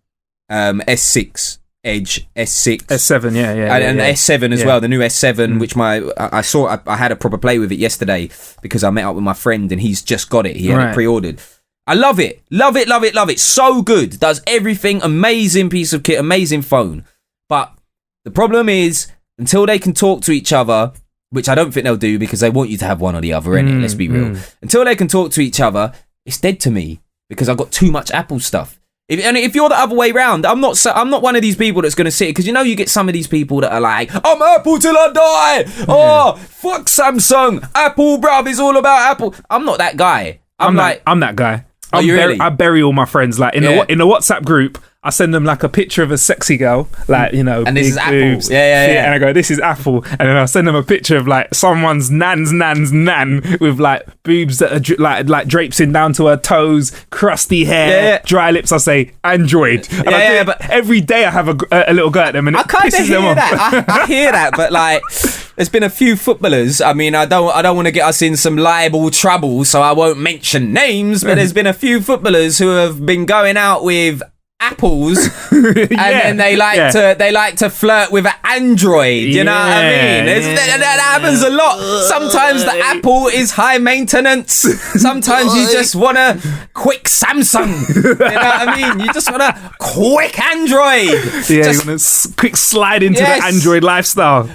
S6 Edge, S6, S7, and S7 as well, the new S7, which I had a proper play with it yesterday because I met up with my friend and he's just got it. He had it pre-ordered. I love it, love it. So good, does everything, amazing piece of kit, amazing phone. But the problem is, until they can talk to each other, which I don't think they'll do because they want you to have one or the other, innit? Let's be real. Until they can talk to each other, it's dead to me because I've got too much Apple stuff. If you're the other way round, I'm not one of these people that's going to sit, because you know you get some of these people that are like, I'm Apple till I die. Oh, fuck Samsung. Apple, bruv, it's all about Apple. I'm not that guy. I'm that guy. Really? I bury all my friends. Like in the WhatsApp group, I send them like a picture of a sexy girl, like, you know, and this is Apple. Boobs. Yeah. And I go, this is Apple, and then I'll send them a picture of like someone's nan's nan with like boobs that are like drapes in down to her toes, crusty hair, dry lips. I say Android. And but every day I have a little go at them, and I kind of hear that. I hear that, but like, there's been a few footballers. I mean, I don't want to get us in some liable trouble, so I won't mention names. But there's been a few footballers who have been going out with Apples, and then they like to flirt with an Android. You know what I mean? That happens a lot. Sometimes the Apple is high maintenance. Sometimes you just want a quick Samsung. You know what I mean? You just want a quick Android. Yeah, you want to quick slide into the Android lifestyle.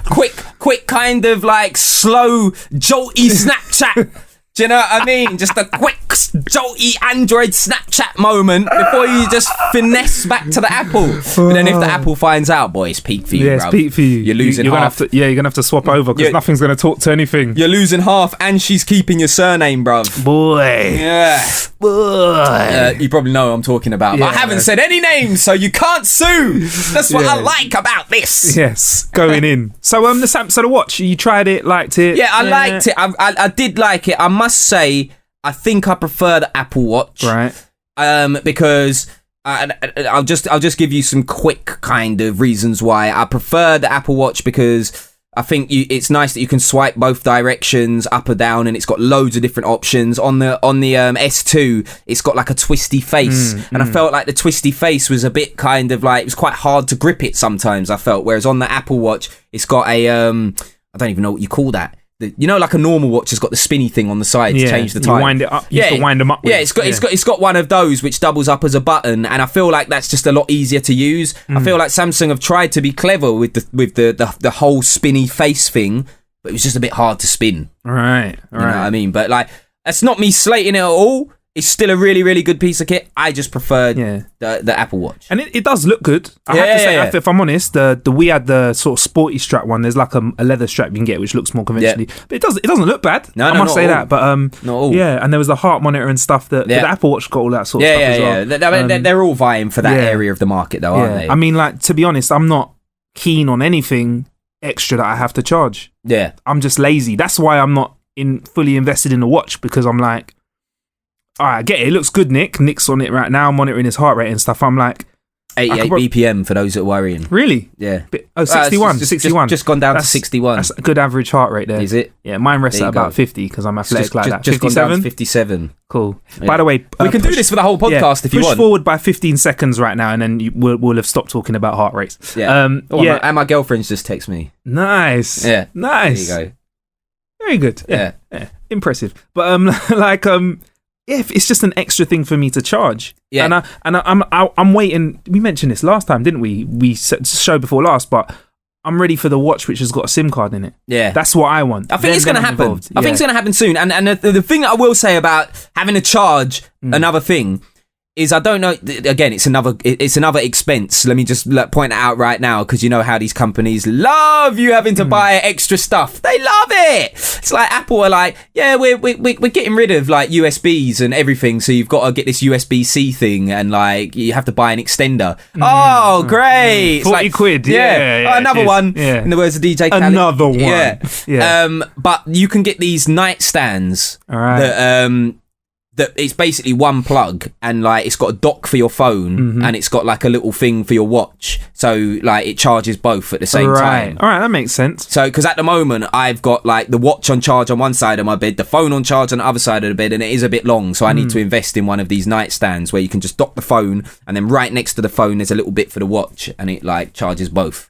Quick kind of like slow, jolty Snapchat. Do you know what I mean? Just a quick, jolty Android Snapchat moment before you just finesse back to the Apple. But then if the Apple finds out, boy, it's peak for you, bro. Yeah, it's peak for you. You're losing half. You're going to have to swap over because nothing's going to talk to anything. You're losing half and she's keeping your surname, bruv. Boy. Yeah. Boy. You probably know what I'm talking about. Yeah. I haven't said any names, so you can't sue. That's what I like about this. Yes, going in. So the watch, you tried it, liked it? Yeah, I liked it. I did like it. I must say, I think I prefer the Apple Watch, right? Because I'll just give you some quick kind of reasons why I prefer the Apple Watch, because I think it's nice that you can swipe both directions, up or down, and it's got loads of different options. On the S2, it's got like a twisty face, and I felt like the twisty face was a bit kind of like, it was quite hard to grip it sometimes, I felt. Whereas on the Apple Watch, it's got a I don't even know what you call that. You know, like a normal watch has got the spinny thing on the side to change the time. You wind it up. You have to wind them up with. Yeah, it's got one of those which doubles up as a button, and I feel like that's just a lot easier to use. I feel like Samsung have tried to be clever with the whole spinny face thing, but it was just a bit hard to spin. Right. You know what I mean? But like, that's not me slating it at all. It's still a really, really good piece of kit. I just preferred the Apple Watch. And it does look good. I have to say, if I'm honest, we had the sort of sporty strap one. There's like a leather strap you can get, which looks more conventionally. But it doesn't look bad. I must say that. But and there was the heart monitor and stuff that the Apple Watch got all that sort of stuff as well. They're all vying for that area of the market though, aren't they? I mean, like, to be honest, I'm not keen on anything extra that I have to charge. Yeah. I'm just lazy. That's why I'm not fully invested in the watch, because I'm like, all right, I get it. It looks good, Nick. Nick's on it right now, monitoring his heart rate and stuff. I'm like, 88 BPM for those that are worrying. Really? Yeah. 61. 61. Just gone down to 61. That's a good average heart rate there. Is it? Yeah, mine rests at about 50 because I'm athletic like that. Just gone down to 57. Cool. Yeah. By the way, we can do this for the whole podcast if you want. Push forward by 15 seconds right now, and then we'll have stopped talking about heart rates. Yeah. And my girlfriend's just text me. Nice. Yeah. Nice. There you go. Very good. Yeah. Impressive. But it's just an extra thing for me to charge. Yeah. And I'm waiting. We mentioned this last time, didn't we? We said show before last, but I'm ready for the watch which has got a SIM card in it. Yeah. That's what I want. I think it's going to happen. Involved. I think it's going to happen soon. And the thing that I will say about having to charge another thing is I don't know. Again, it's another expense. Let me just point it out right now because you know how these companies love you having to buy extra stuff. They love it. It's like Apple are like, yeah, we're getting rid of like USBs and everything, so you've got to get this USB-C thing, and like you have to buy an extender. Oh, great! 40 quid. Yeah. Another one. Yeah. In the words of DJ Khaled. Another one. Yeah. But you can get these nightstands. All right. That it's basically one plug, and like it's got a dock for your phone, and it's got like a little thing for your watch, so like it charges both at the same time. All right, that makes sense. So because at the moment I've got like the watch on charge on one side of my bed, the phone on charge on the other side of the bed, and it is a bit long, so I need to invest in one of these nightstands where you can just dock the phone, and then right next to the phone there's a little bit for the watch, and it like charges both.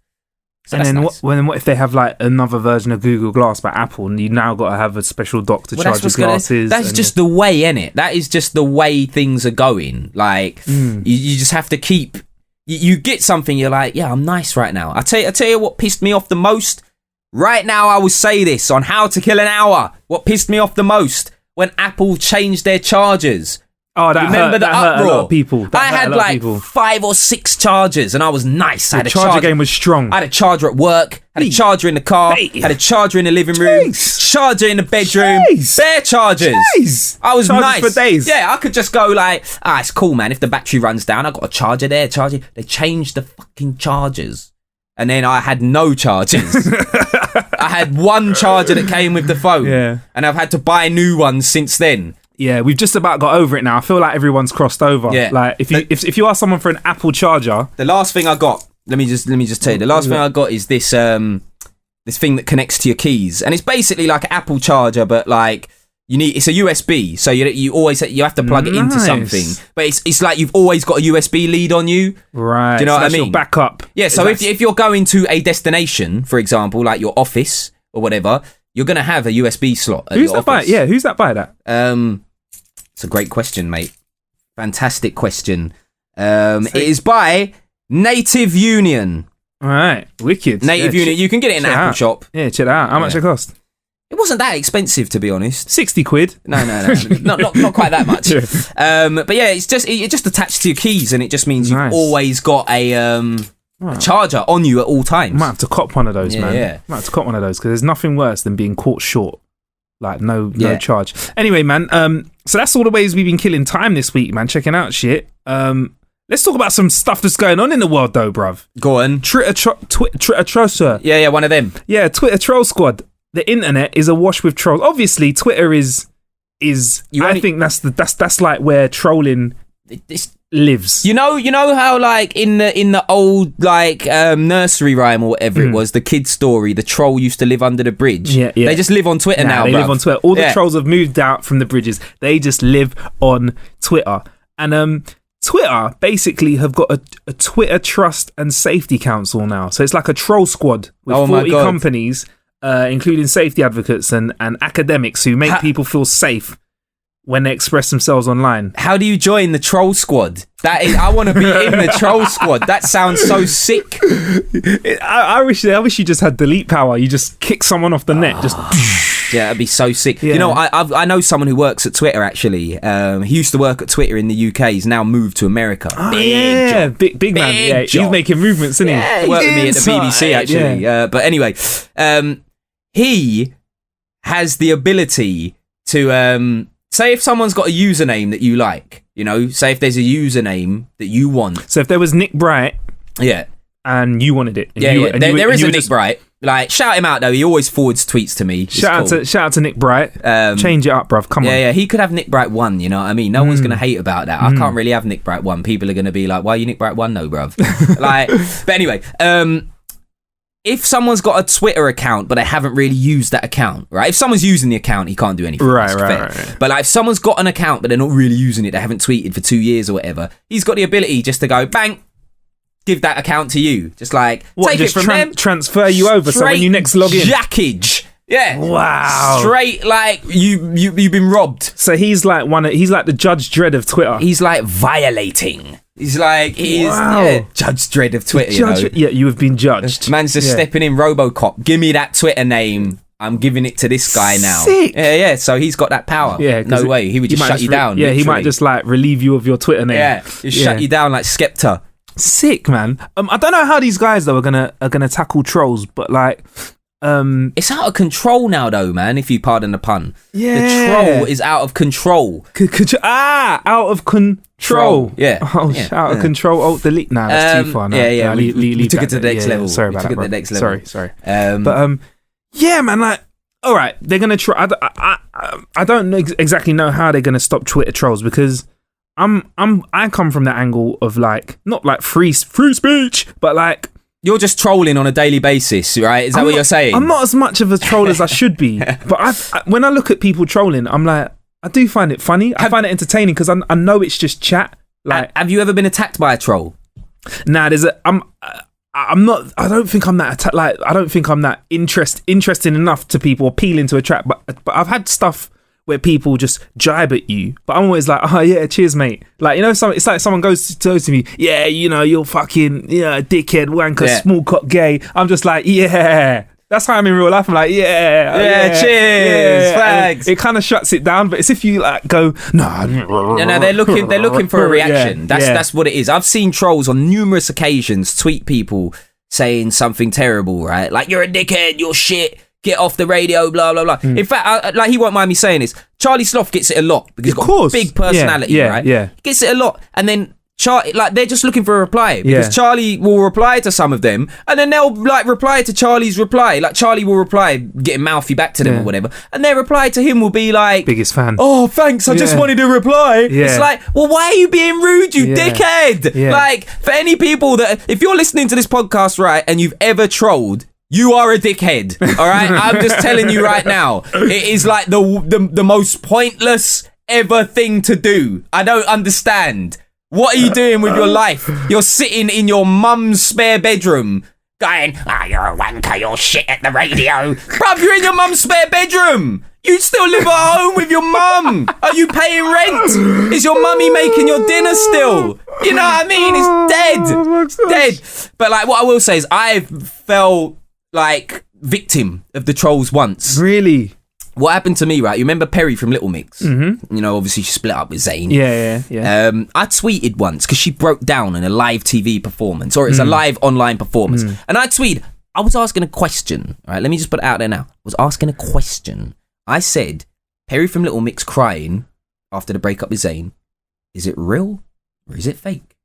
So and then nice. what if they have like another version of Google Glass by Apple, and you now got to have a special dock to charge your glasses? That's just the way, innit? That is just the way things are going. Like you just have to keep. You get something, you're like, yeah, I'm nice right now. I tell you what pissed me off the most. Right now, I will say this on How to Kill an Hour. What pissed me off the most when Apple changed their chargers. Oh, that remember hurt, the that uproar? hurt a lot of people. I had like 5 or 6 chargers, and I was nice. The charger game was strong. I had a charger at work, had a charger in the car, had a charger in the living room, charger in the bedroom, bare chargers. I was chargers nice for days. Yeah, I could just go like, it's cool, man. If the battery runs down, I got a charger there. They changed the fucking chargers, and then I had no chargers. I had one charger that came with the phone, and I've had to buy new ones since then. Yeah, we've just about got over it now. I feel like everyone's crossed over. Yeah. Like if you ask someone for an Apple charger, the last thing I got, let me just tell you, the last thing I got is this this thing that connects to your keys, and it's basically like an Apple charger, but like it's a USB, so you always have to plug it into something, but it's like you've always got a USB lead on you, right? Do you know what I mean? Your backup. Yeah. So if you're going to a destination, for example, like your office or whatever, you're gonna have a USB slot. Who's that by? Yeah, who's that by that? It's a great question, mate. Fantastic question. It is by Native Union. All right, wicked. Native Union. You can get it in an Apple shop. Yeah, check that out. How much it cost? It wasn't that expensive, to be honest. 60 quid. No, not quite that much. But yeah, it just attached to your keys, and it just means you've always got a charger on you at all times. Might have to cop one of those, man. Yeah. Might have to cop one of those because there's nothing worse than being caught short. Like no charge. Anyway, man. So that's all the ways we've been killing time this week, man. Checking out shit. Let's talk about some stuff that's going on in the world, though, bruv. Go on. Twitter troll. Yeah, one of them. Yeah, Twitter troll squad. The internet is awash with trolls. Obviously, Twitter is. I think that's like where trolling lives. You know how like in the old like nursery rhyme or whatever it was, the kid's story, the troll used to live under the bridge. Yeah. They just live on Twitter now. They live on Twitter. All the trolls have moved out from the bridges. They just live on Twitter. And Twitter basically have got a Twitter Trust and Safety Council now. So it's like a troll squad with 40 companies, including safety advocates and academics who make people feel safe when they express themselves online. How do you join the troll squad? I want to be in the troll squad. That sounds so sick. I wish you just had delete power. You just kick someone off the net. Just yeah, that'd be so sick. Yeah. You know, I know someone who works at Twitter actually. He used to work at Twitter in the UK. He's now moved to America. Job. Big man. Yeah, he's making movements, isn't he? Yeah, he worked with me at the BBC actually. Yeah. But anyway, he has the ability to say if someone's got a username that you like, you know, say if there's a username that you want. So if there was Nick Bright, yeah, and you wanted it, there is a Nick Bright. Like, shout him out though. He always forwards tweets to me. It's Shout out to Nick Bright. Change it up, bruv. Come on. Yeah, he could have Nick Bright 1, you know what I mean? No one's gonna hate about that. I can't really have Nick Bright 1. People are gonna be like, why are you Nick Bright 1 though, bruv? Like, but anyway, if someone's got a Twitter account but they haven't really used that account, right? If someone's using the account, he can't do anything. Right. But like, if someone's got an account but they're not really using it, they haven't tweeted for 2 years or whatever, he's got the ability just to go bang, give that account to you. Just like, take it from them, transfer you over. So when you next log in, jackage. Yeah. Wow. Straight like you've been robbed. So he's like the Judge Dredd of Twitter. He's like violating. He's Judge Dredd of Twitter. Yeah, you have been judged. Man's just stepping in RoboCop. Give me that Twitter name. I'm giving it to this guy now. Sick. Yeah. So he's got that power. Yeah. No way. He would just shut you down. Yeah, literally. He might just like relieve you of your Twitter name. Yeah. Just shut you down like Skepta. Sick, man. I don't know how these guys though are gonna tackle trolls, but like, it's out of control now, though, man. If you pardon the pun, yeah, the troll is out of control. Out of control. Yeah, out of control. Oh, delete. Nah, that's too far. No. Yeah. We took it to the next level. Sorry about that. We took it to the next level. Sorry. But yeah, man. Like, all right, they're gonna try. I don't exactly know how they're gonna stop Twitter trolls because I come from the angle of like not like free speech, but like. You're just trolling on a daily basis, right? Is that what you're saying? I'm not as much of a troll as I should be. But when I look at people trolling, I'm like, I do find it funny. I find it entertaining because I know it's just chat. Like, have you ever been attacked by a troll? Nah, I'm not. I don't think I'm that I don't think I'm that interesting enough to people appealing to attract. But I've had stuff where people just jibe at you, but I'm always like, oh yeah, cheers, mate. Like, you know, it's like someone goes to me, yeah, you know, you're fucking, dickhead, wanker, small cock, gay. I'm just like, yeah. That's how I'm in real life. I'm like, yeah, cheers, thanks. It kind of shuts it down, but it's if you like go, no, they're looking for a reaction. That's what it is. I've seen trolls on numerous occasions tweet people saying something terrible, right? Like, you're a dickhead, you're shit. Get off the radio, blah, blah, blah. In fact, he won't mind me saying this. Charlie Sloth gets it a lot because he's got a big personality, right? Yeah. He gets it a lot. And then they're just looking for a reply because Charlie will reply to some of them and then they'll like reply to Charlie's reply. Like Charlie will reply, getting mouthy back to them or whatever. And their reply to him will be like, biggest fan. Oh, thanks. I just wanted to reply. Yeah. It's like, well, why are you being rude, you dickhead? Yeah. Like, for any people that, if you're listening to this podcast, right, and you've ever trolled, you are a dickhead, all right? I'm just telling you right now. It is like the most pointless ever thing to do. I don't understand. What are you doing with your life? You're sitting in your mum's spare bedroom going, you're a wanker, you're shit at the radio. Bruv, you're in your mum's spare bedroom. You still live at home with your mum. Are you paying rent? Is your mummy making your dinner still? You know what I mean? It's dead. But like, what I will say is I fell like victim of the trolls once. Really? What happened to me, right? You remember Perry from Little Mix? Mm-hmm. You know, obviously she split up with Zayn. Yeah. I tweeted once because she broke down in a live TV performance, or it's a live online performance. And I tweeted, I was asking a question. All right, let me just put it out there now. I was asking a question. I said, Perry from Little Mix crying after the breakup with Zayn, is it real or is it fake?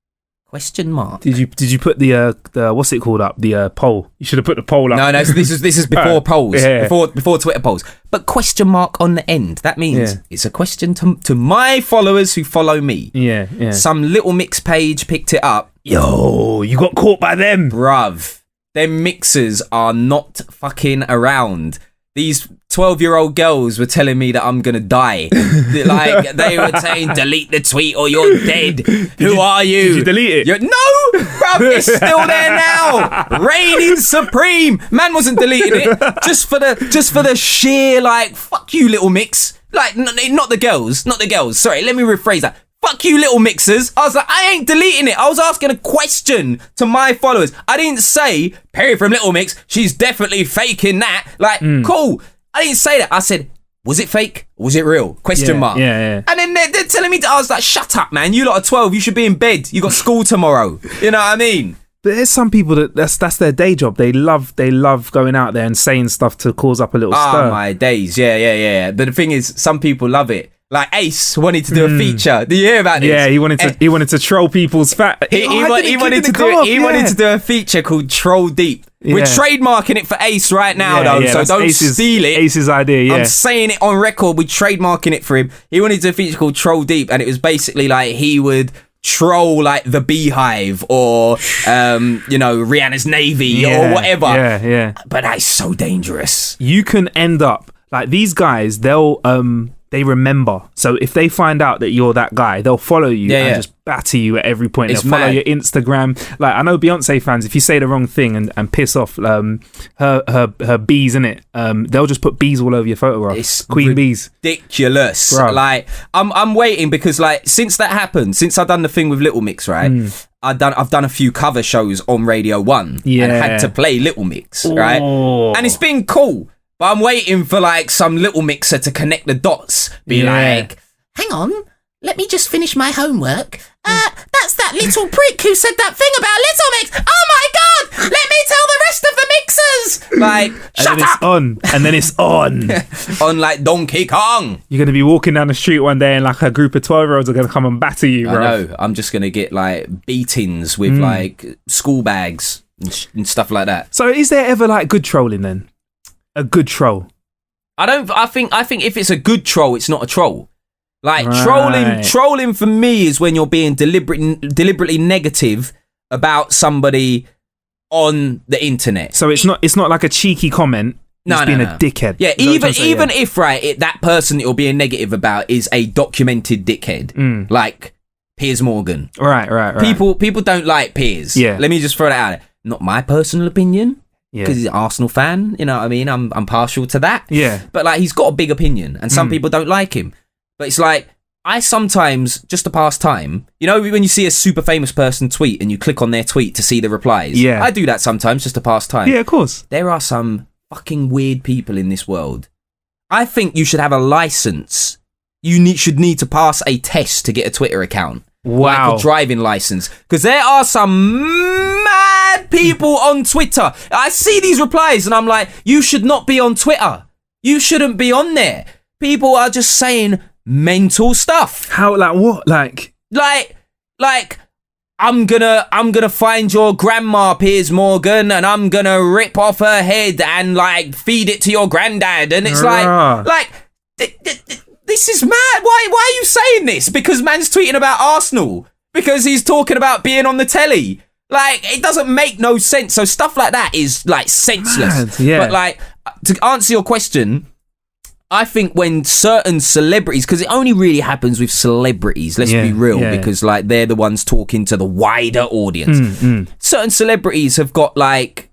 Question mark. Did you put the what's it called up, the poll? You should have put the poll up. No, so this is before polls, before Twitter polls. But question mark on the end. That means it's a question to my followers who follow me. Yeah. Some Little Mix page picked it up. Yo, you got caught by them, bruv. Them mixers are not fucking around. These 12-year-old girls were telling me that I'm gonna die. Like, they were saying, delete the tweet or you're dead. Who are you? Did you delete it? No, bruv, it's still there now. Reigning supreme. Man wasn't deleting it just for the sheer like, fuck you, Little Mix. Like, not the girls. Sorry, let me rephrase that. Fuck you, Little Mixers. I was like, I ain't deleting it. I was asking a question to my followers. I didn't say, Perry from Little Mix, she's definitely faking that. Like, cool. I didn't say that. I said, was it fake? Or was it real? Question mark. Yeah. And then they're telling me, I was like, shut up, man. You lot are 12. You should be in bed. You got school tomorrow. You know what I mean? But there's some people that's their day job. They love going out there and saying stuff to cause up a little stir. Oh, my days. Yeah. But the thing is, some people love it. Like Ace wanted to do a feature. Did you hear about this? Yeah, he wanted to troll people's fat. He wanted to do a feature called Troll Deep. We're trademarking it for Ace right now, though, so don't steal it. Ace's idea, yeah. I'm saying it on record. We're trademarking it for him. He wanted to do a feature called Troll Deep, and it was basically like he would troll like the Beehive or Rihanna's Navy or whatever. Yeah. But that's so dangerous. You can end up like these guys. They remember. So if they find out that you're that guy, they'll follow you and just batter you at every point. They'll follow your Instagram. Like I know Beyonce fans, if you say the wrong thing and piss off her bees in it, they'll just put bees all over your photograph. It's Queen bees. Ridiculous. Bro. Like I'm waiting because like since that happened, since I've done the thing with Little Mix, right? I've done a few cover shows on Radio 1 and had to play Little Mix, right? And it's been cool. But I'm waiting for like some Little Mixer to connect the dots. Be like, hang on, let me just finish my homework. That's that little prick who said that thing about Little Mix. Oh my God, let me tell the rest of the mixers. Like, shut up. And then it's on. On like Donkey Kong. You're going to be walking down the street one day and like a group of 12-year-olds are going to come and batter you, bro. I know. I'm just going to get like beatings with like school bags and stuff like that. So is there ever like good trolling then? A good troll. I think if it's a good troll, it's not a troll. Like trolling for me is when you're being deliberately negative about somebody on the internet. So it's not like a cheeky comment. No, being a dickhead. Yeah, even if that person that you're being negative about is a documented dickhead, like Piers Morgan. Right. People don't like Piers. Yeah. Let me just throw that out there. Not my personal opinion. Because he's an Arsenal fan, you know what I mean? I'm partial to that. Yeah. But like he's got a big opinion and some people don't like him. But it's like I sometimes, just to pass time, you know, when you see a super famous person tweet and you click on their tweet to see the replies. Yeah. I do that sometimes just to pass time. Yeah, of course. There are some fucking weird people in this world. I think you should have a license. You should need to pass a test to get a Twitter account. Wow. Like a driving license. Because there are some mad people on Twitter. I see these replies and I'm like, you should not be on Twitter. You shouldn't be on there. People are just saying mental stuff. How, like what? Like I'm gonna find your grandma, Piers Morgan, and I'm gonna rip off her head and like feed it to your granddad. And it's this is mad. Why are you saying this? Because man's tweeting about Arsenal. Because he's talking about being on the telly. Like, it doesn't make no sense. So stuff like that is like senseless. Mad, yeah. But like, to answer your question, I think when certain celebrities, because it only really happens with celebrities, let's be real, because like they're the ones talking to the wider audience. Certain celebrities have got like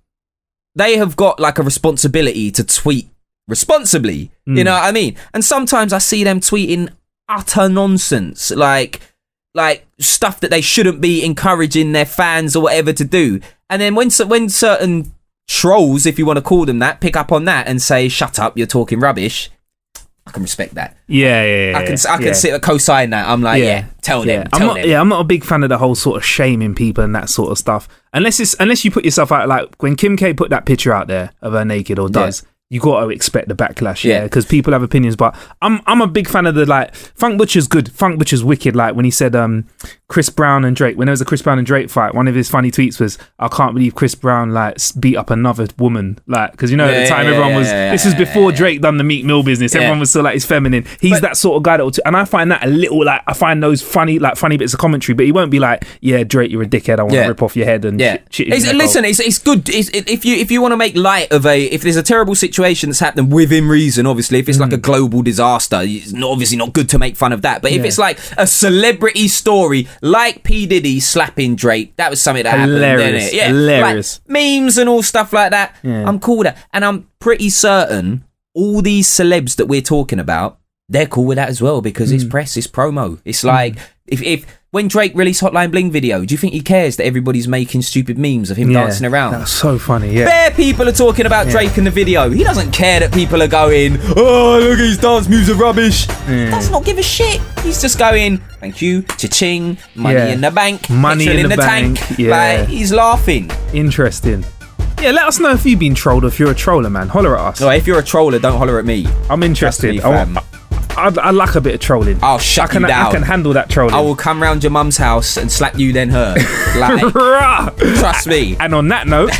a responsibility to tweet responsibly, you know what I mean? And sometimes I see them tweeting utter nonsense, like stuff that they shouldn't be encouraging their fans or whatever to do. And then when certain trolls, if you want to call them that, pick up on that and say, shut up, you're talking rubbish, I can respect that. I can sit and co-sign that. I'm like, tell them. I'm not a big fan of the whole sort of shaming people and that sort of stuff. Unless you put yourself out, like when Kim K put that picture out there of her naked or does. You got to expect the backlash, because people have opinions. But I'm a big fan of the like Funk Butcher's good. Funk Butcher's wicked. Like when he said Chris Brown and Drake. When there was a Chris Brown and Drake fight, one of his funny tweets was, "I can't believe Chris Brown like beat up another woman." Like because you know at the time everyone was. This is before Drake done the Meek Mill business. Everyone was still like he's feminine. He's that sort of guy that will. And I find that a little like I find those funny bits of commentary. But he won't be like, "Yeah, Drake, you're a dickhead. I want to rip off your head and shit." Listen, it's good. If you want to make light of if there's a terrible situation that's happening within reason, obviously if it's like a global disaster, it's obviously not good to make fun of that, but if it's like a celebrity story like P Diddy slapping Drake, that was something that happened, didn't it? Hilarious. Like memes and all stuff like that. I'm cool with that, and I'm pretty certain all these celebs that we're talking about, they're cool with that as well, because it's press, it's promo. It's like if when Drake released Hotline Bling video, do you think he cares that everybody's making stupid memes of him dancing around? That's so funny, Bare people are talking about Drake in the video. He doesn't care that people are going, oh, look at his dance moves are rubbish. He does not give a shit. He's just going, thank you, cha-ching, money in the bank, money in the tank. Like, he's laughing. Interesting. Yeah, let us know if you've been trolled or if you're a troller, man. Holler at us. No, if you're a troller, don't holler at me. I'm interested. I like a bit of trolling. I'll shut you down. I can handle that trolling. I will come round your mum's house and slap you, then her. Like, trust me. And on that note,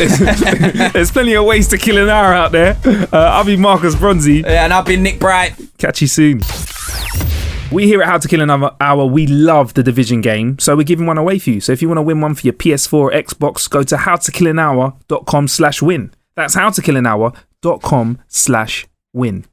there's plenty of ways to kill an hour out there. I'll be Marcus Bronzy. Yeah, and I've been Nick Bright. Catch you soon. We here at How to Kill Another Hour, we love the Division game, so we're giving one away for you. So if you want to win one for your PS4 or Xbox, go to howtokillanhour.com/win. That's howtokillanhour.com/win.